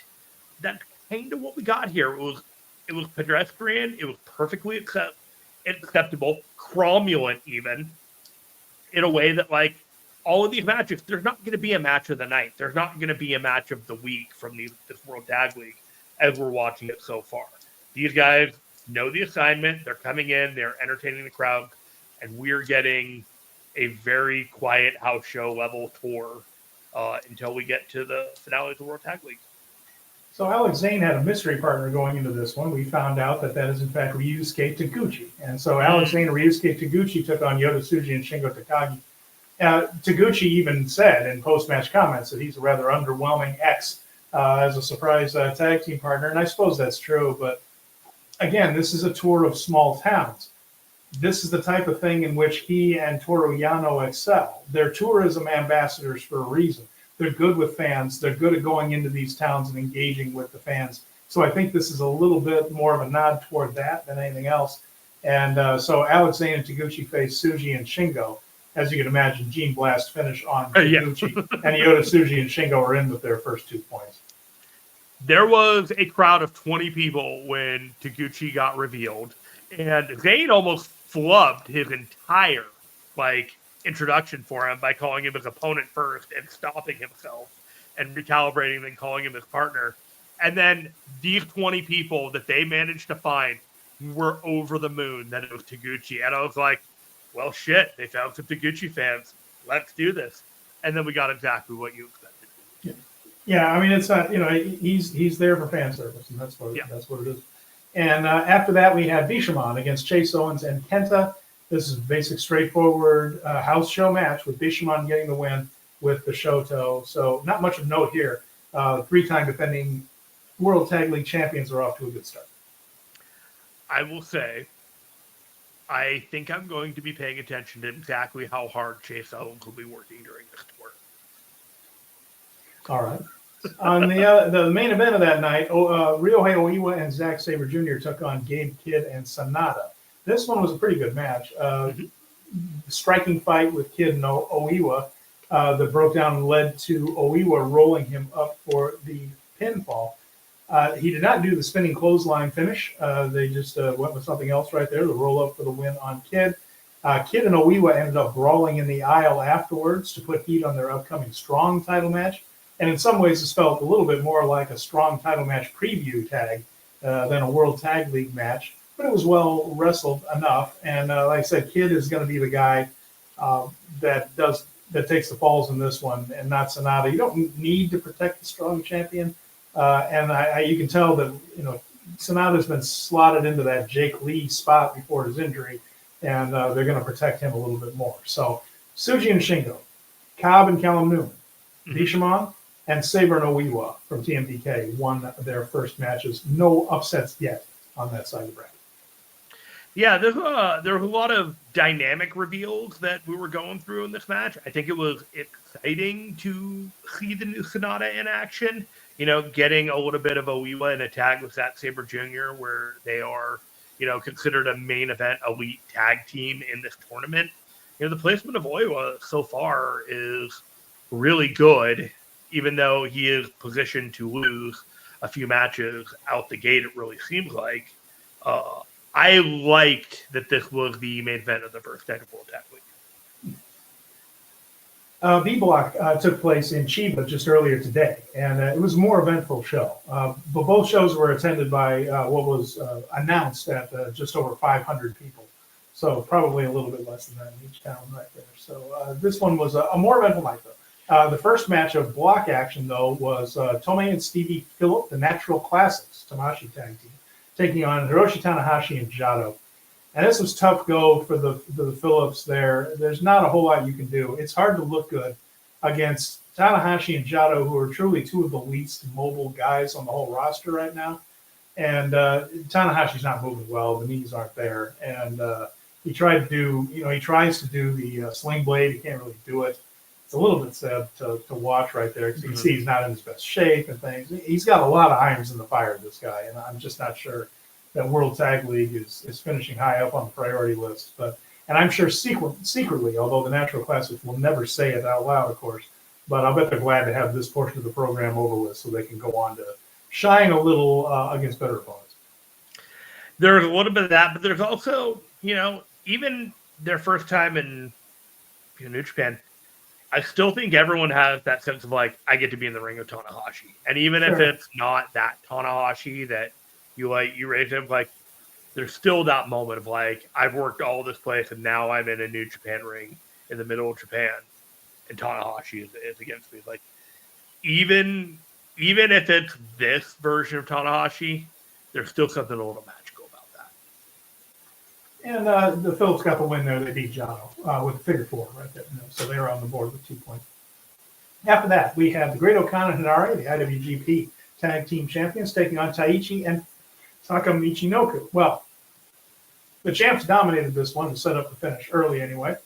that's kind of what we got here. It was pedestrian. It was perfectly acceptable, cromulent even, in a way that, like, all of these matches, there's not going to be a match of the night. There's not going to be a match of the week from this World Tag League as we're watching it so far. These guys know the assignment. They're coming in. They're entertaining the crowd. And we're getting a very quiet house show level tour until we get to the finale of the World Tag League. So Alex Zane had a mystery partner going into this one. We found out that is in fact Ryusuke Taguchi. And so Alex Zane and Ryusuke Taguchi took on Yota Tsuji and Shingo Takagi. Taguchi even said in post-match comments that he's a rather underwhelming X as a surprise tag team partner. And I suppose that's true. But again, this is a tour of small towns. This is the type of thing in which he and Toru Yano excel. They're tourism ambassadors for a reason. They're good with fans. They're good at going into these towns and engaging with the fans. So I think this is a little bit more of a nod toward that than anything else. And so Alex Zane and Taguchi face Tsuji and Shingo. As you can imagine, Gene Blast finish on Taguchi. And Yota Tsuji and Shingo are in with their first 2 points. There was a crowd of 20 people when Taguchi got revealed. And Zane almost flubbed his entire, introduction for him by calling him his opponent first and stopping himself and recalibrating, then calling him his partner. And then these 20 people that they managed to find were over the moon that it was Taguchi. And I was like, well, shit, they found some Taguchi fans. Let's do this. And then we got exactly what you expected. Yeah, I mean, it's not, he's there for fan service, and that's what it is. And after that, we had Bishamon against Chase Owens and Kenta. This is a basic, straightforward house show match with Bishamon getting the win with the Shoto. So not much of note here. 3-time defending World Tag League champions are off to a good start. I will say, I think I'm going to be paying attention to exactly how hard Chase Owens will be working during this tour. All right. On the main event of that night, Ryohei Oiwa and Zack Sabre Jr. took on Gabe Kidd and Sanada. This one was a pretty good match. Striking fight with Kidd and Oiwa that broke down and led to Oiwa rolling him up for the pinfall. He did not do the spinning clothesline finish. They just went with something else right there, the roll up for the win on Kidd. Kidd and Oiwa ended up brawling in the aisle afterwards to put heat on their upcoming Strong title match. And in some ways, this felt a little bit more like a Strong title match preview tag than a World Tag League match. But it was well wrestled enough. And like I said, Kidd is going to be the guy that takes the falls in this one, and not Sanada. You don't need to protect the Strong champion. And you can tell that, Sanada's been slotted into that Jake Lee spot before his injury, and they're going to protect him a little bit more. So Tsuji and Shingo, Cobb and Callum Newman, Bishamon, and Sabre and Oiwa from TMDK won their first matches. No upsets yet on that side of the bracket. Yeah, there was a lot of dynamic reveals that we were going through in this match. I think it was exciting to see the new Sonata in action. You know, getting a little bit of Oiwa in a tag with Zack Sabre Jr., where they are, considered a main event elite tag team in this tournament. You know, the placement of Oiwa so far is really good, even though he is positioned to lose a few matches out the gate, it really seems like. I liked that this was the main event of the first night of World Tag League. B Block took place in Chiba just earlier today, and it was a more eventful show. But both shows were attended by what was announced at just over 500 people. So probably a little bit less than that in each town right there. So this one was a more eventful night, though. The first match of block action, though, was Tomei and Stevie Phillip, the Natural Classics, Tamashi tag team, taking on Hiroshi Tanahashi and Jado. And this was tough go for the Phillips there. There's not a whole lot you can do. It's hard to look good against Tanahashi and Jado, who are truly two of the least mobile guys on the whole roster right now. And Tanahashi's not moving well. The knees aren't there. And he tries to do the sling blade. He can't really do it. It's a little bit sad to watch right there because you can see he's not in his best shape and things. He's got a lot of irons in the fire, this guy, and I'm just not sure that World Tag League is finishing high up on the priority list. And I'm sure secretly, although the Natural Classics will never say it out loud, of course, but I'll bet they're glad to have this portion of the program over with so they can go on to shine a little against better opponents. There's a little bit of that, but there's also, even their first time in New Japan, I still think everyone has that sense of like, I get to be in the ring with Tanahashi. And even if it's not that Tanahashi that you raise him, like, there's still that moment of like, I've worked all this place and now I'm in a New Japan ring in the middle of Japan and Tanahashi is against me. Like, even if it's this version of Tanahashi, there's still something a little magical about that. And the Phillips got the win there. They beat Jado with figure four right there. So they were on the board with 2 points. After that, we had the Great O'Connor and Hinare, the IWGP Tag Team Champions, taking on Taichi and Taka Michinoku. Well, the champs dominated this one and set up the finish early anyway.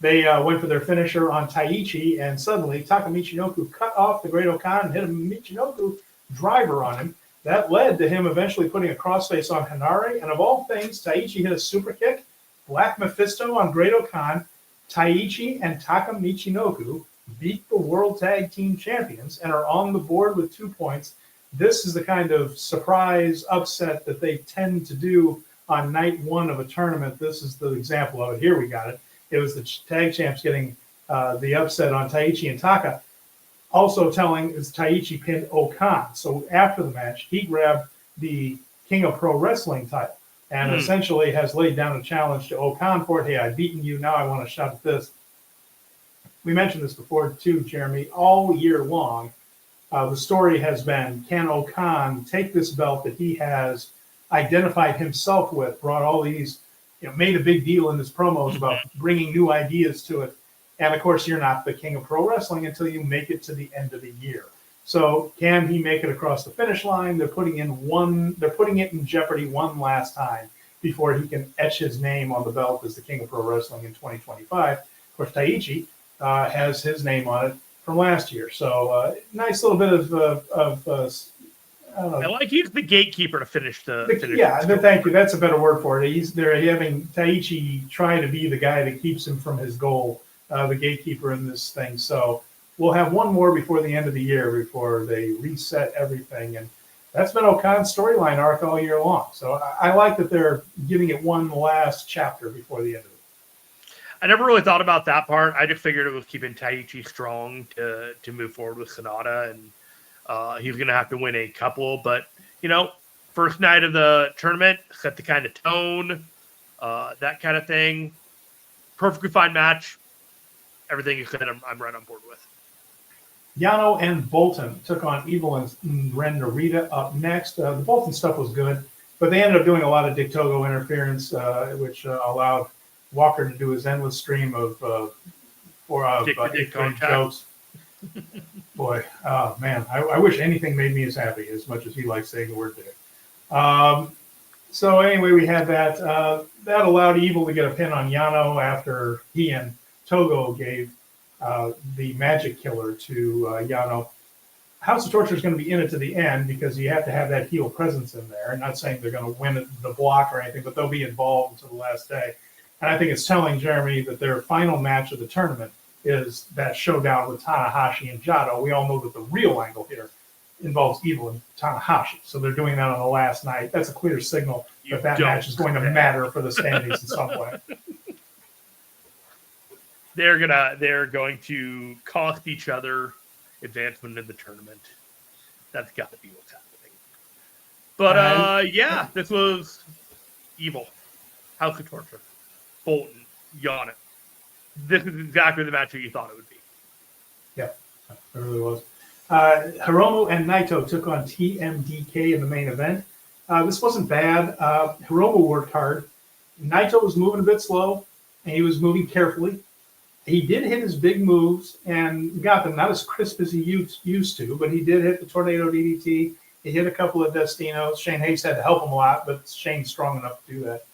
They went for their finisher on Taichi, and suddenly Taka Michinoku cut off the Great O'Connor and hit a Michinoku driver on him. That led to him eventually putting a crossface on Hinare, and of all things, Taichi hit a super kick, Black Mephisto on Great O'Connor. Taichi and Taka Michinoku beat the World Tag Team Champions and are on the board with 2 points. This is the kind of surprise upset that they tend to do on night one of a tournament. This is the example of it. Here we got it. It was the tag champs getting the upset on Taichi and Taka. Also telling is Taichi pinned Okan. So after the match, he grabbed the King of Pro Wrestling title and essentially has laid down a challenge to Okan for it. Hey, I've beaten you. Now I want a shot at this. We mentioned this before too, Jeremy. All year long, the story has been, can Okan take this belt that he has identified himself with, brought all these, made a big deal in his promos about bringing new ideas to it. And of course, you're not the king of pro wrestling until you make it to the end of the year. So can he make it across the finish line? They're putting it in jeopardy one last time before he can etch his name on the belt as the king of pro wrestling in 2025. Of course, Taichi has his name on it from last year. So nice little bit of I like he's the gatekeeper to finish the finish. Yeah, thank you. That's a better word for it. They're having Taichi trying to be the guy that keeps him from his goal, the gatekeeper in this thing. So we'll have one more before the end of the year before they reset everything. And that's been Okan's storyline arc all year long. So I like that they're giving it one last chapter before the end of it. I never really thought about that part. I just figured it was keeping Taichi strong to move forward with Sonata, and he's going to have to win a couple. But, first night of the tournament, set the kind of tone, that kind of thing. Perfectly fine match. Everything you said, I'm right on board with. Yano and Bolton took on Evil and Ren Narita up next. The Bolton stuff was good, but they ended up doing a lot of Dick Togo interference, which allowed Walker to do his endless stream of jokes. Boy, man, I wish anything made me as happy as much as he likes saying the word dick. So anyway, we had that. That allowed Evil to get a pin on Yano after he and Togo gave the Magic Killer to Yano. House of Torture is going to be in it to the end because you have to have that heel presence in there. I'm not saying they're going to win the block or anything, but they'll be involved until the last day. And I think it's telling Jeremy that their final match of the tournament is that showdown with Tanahashi and Jado. We all know that the real angle here involves Evil and Tanahashi. So they're doing that on the last night. That's a clear signal that match is going to matter for the standings in some way. They're going to cost each other advancement in the tournament. That's got to be what's happening. But yeah, this was Evil, House of Torture, Bolton, Yano. This is exactly the match that you thought it would be. Yeah, it really was. Hiromu and Naito took on TMDK in the main event. This wasn't bad. Hiromu worked hard. Naito was moving a bit slow, and he was moving carefully. He did hit his big moves and got them not as crisp as he used to, but he did hit the Tornado DDT. He hit a couple of Destinos. Shane Hayes had to help him a lot, but Shane's strong enough to do that.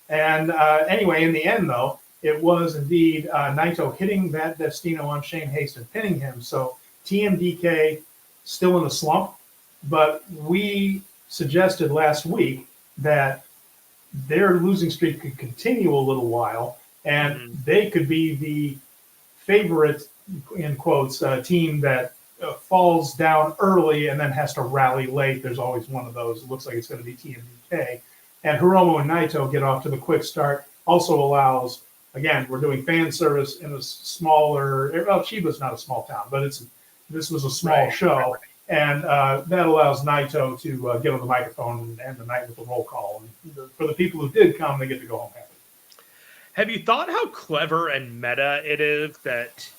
And anyway, in the end, though, it was indeed Naito hitting that Destino on Shane Hayes and pinning him. So TMDK still in a slump, but we suggested last week that their losing streak could continue a little while, and they could be the favorite, in quotes, team that falls down early and then has to rally late. There's always one of those. It looks like it's going to be TMDK. And Hiromu and Naito get off to the quick start. Also allows, again, we're doing fan service in a smaller, well, Chiba's not a small town, but this was a small show. Right. And that allows Naito to get on the microphone and end the night with a roll call. And for the people who did come, they get to go home happy. Have you thought how clever and meta it is that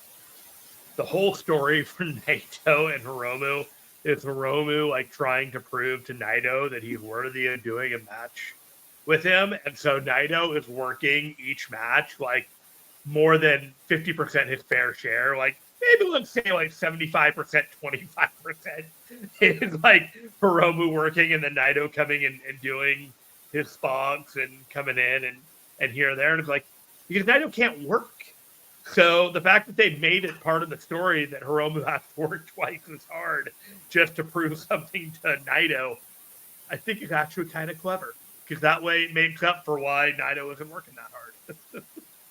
the whole story for Naito and Hiromu is Hiromu like trying to prove to Naito that he's worthy of doing a match with him, and so Naito is working each match like more than 50% his fair share, like maybe let's say like 75%, 25% is like Hiromu working and then Naito coming and doing his spots and coming in and here and there. And it's like, because Naito can't work. So the fact that they made it part of the story that Hiromu has to work twice as hard just to prove something to Naito, I think is actually kind of clever. Because that way it makes up for why Naito isn't working that hard.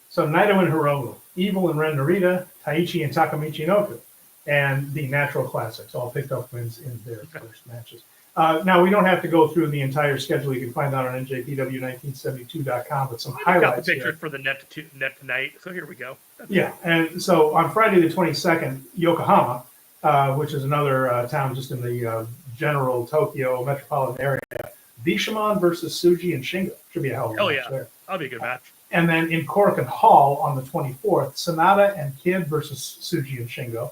So Naito and Hiromu, Evil and Ren Narita, Taichi and Takamichi Inoku, and the Natural Classics all picked up wins in their first matches. Now, we don't have to go through the entire schedule. You can find that on njpw1972.com, but some highlights. Got the pictures for the net tonight, so here we go. Yeah, and so on Friday the 22nd, Yokohama, which is another town just in the general Tokyo metropolitan area, Bishamon versus Tsuji and Shingo. Should be a hell of a match there. That'll be a good match. And then in Korakuen Hall on the 24th, Sonata and Kid versus Tsuji and Shingo.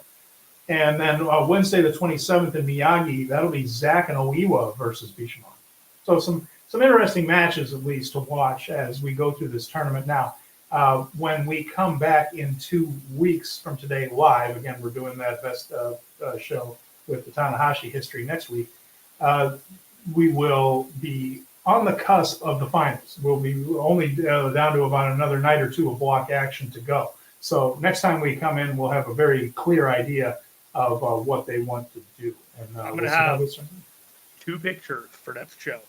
And then Wednesday the 27th in Miyagi, that'll be Zack and Oiwa versus Bishamon. So some interesting matches, at least, to watch as we go through this tournament. Now, when we come back in 2 weeks from today live, again, we're doing that best show with the Tanahashi history next week, we will be on the cusp of the finals. We'll be only down to about another night or two of block action to go. So next time we come in, we'll have a very clear idea of what they want to do. And I'm going to have 2 pictures for next show.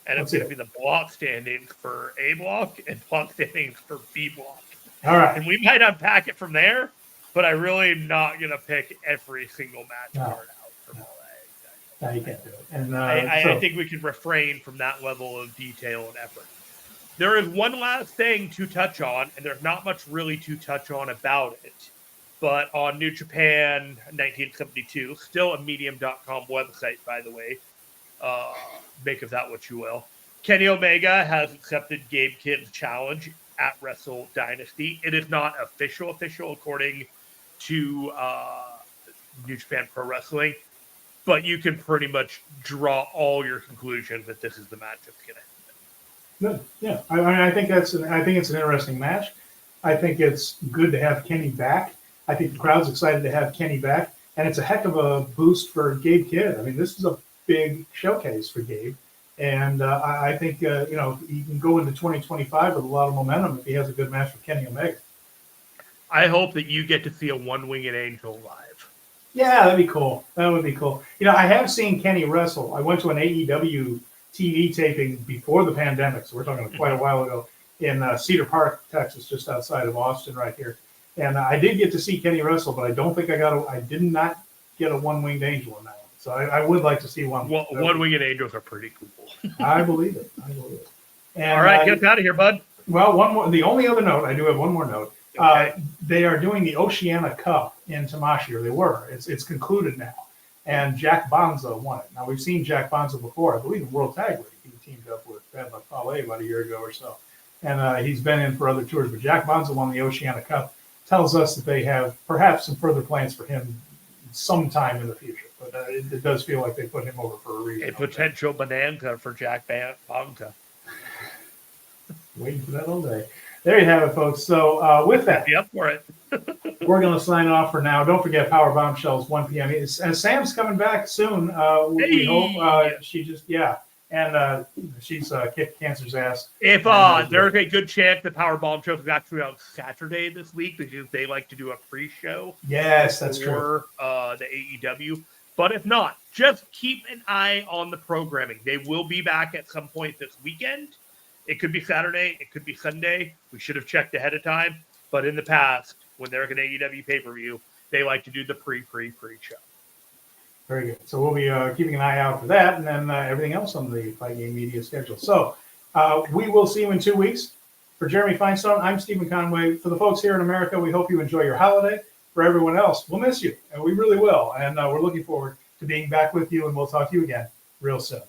And it's going to be the block standings for A block and block standings for B block. All right. And we might unpack it from there, but I really am not going to pick every single match card out from all that. No, you can't do it. And I think we can refrain from that level of detail and effort. There is one last thing to touch on, and there's not much really to touch on about it. But on New Japan 1972, still a medium.com website, by the way. Make of that what you will. Kenny Omega has accepted Gabe Kidd's challenge at Wrestle Dynasty. It is not official according to New Japan Pro Wrestling, but you can pretty much draw all your conclusions that this is the match that's going to happen. Good. Yeah, I mean, I think it's an interesting match. I think it's good to have Kenny back. I think the crowd's excited to have Kenny back, and it's a heck of a boost for Gabe Kidd. I mean, this is a big showcase for Gabe, And I think, he can go into 2025 with a lot of momentum if he has a good match with Kenny Omega. I hope that you get to see a one-winged angel live. Yeah, that'd be cool. That would be cool. I have seen Kenny wrestle. I went to an AEW TV taping before the pandemic, so we're talking quite a while ago, in Cedar Park, Texas, just outside of Austin right here. And I did get to see Kenny wrestle, but I don't think I did not get a one-winged angel in that one. So I would like to see one. Well, one-winged angels are pretty cool. I believe it. And, all right, get us out of here, bud. Well, one more. The only other note, I do have one more note. Okay. They are doing the Oceania Cup in Tamashii, or they were. It's concluded now. And Jack Bonza won it. Now, we've seen Jack Bonza before, I believe, in World Tag League. He teamed up with Bad Luck Fale about a year ago or so. And he's been in for other tours. But Jack Bonza won the Oceania Cup. Tells us that they have perhaps some further plans for him sometime in the future. But it does feel like they put him over for a reason. A potential bonanza for Jack Bonza. Waiting for that all day. There you have it, folks. So with that, Yep, for it. we're going to sign off for now. Don't forget Power Bombshells 1 p.m. And Sam's coming back soon. We hope she just and she's kicked cancer's ass. If there's a good chance that Power Bombshells is actually on Saturday this week because they like to do a pre-show. Yes, that's true. For the AEW. But if not, just keep an eye on the programming. They will be back at some point this weekend. It could be Saturday. It could be Sunday. We should have checked ahead of time. But in the past, when they're an AEW pay-per-view, they like to do the pre-show. Very good. So we'll be keeping an eye out for that, and then everything else on the Fight Game Media schedule. So we will see you in 2 weeks. For Jeremy Finestone, I'm Stephen Conway. For the folks here in America, we hope you enjoy your holiday. For everyone else, we'll miss you, and we really will. And we're looking forward to being back with you, and we'll talk to you again real soon.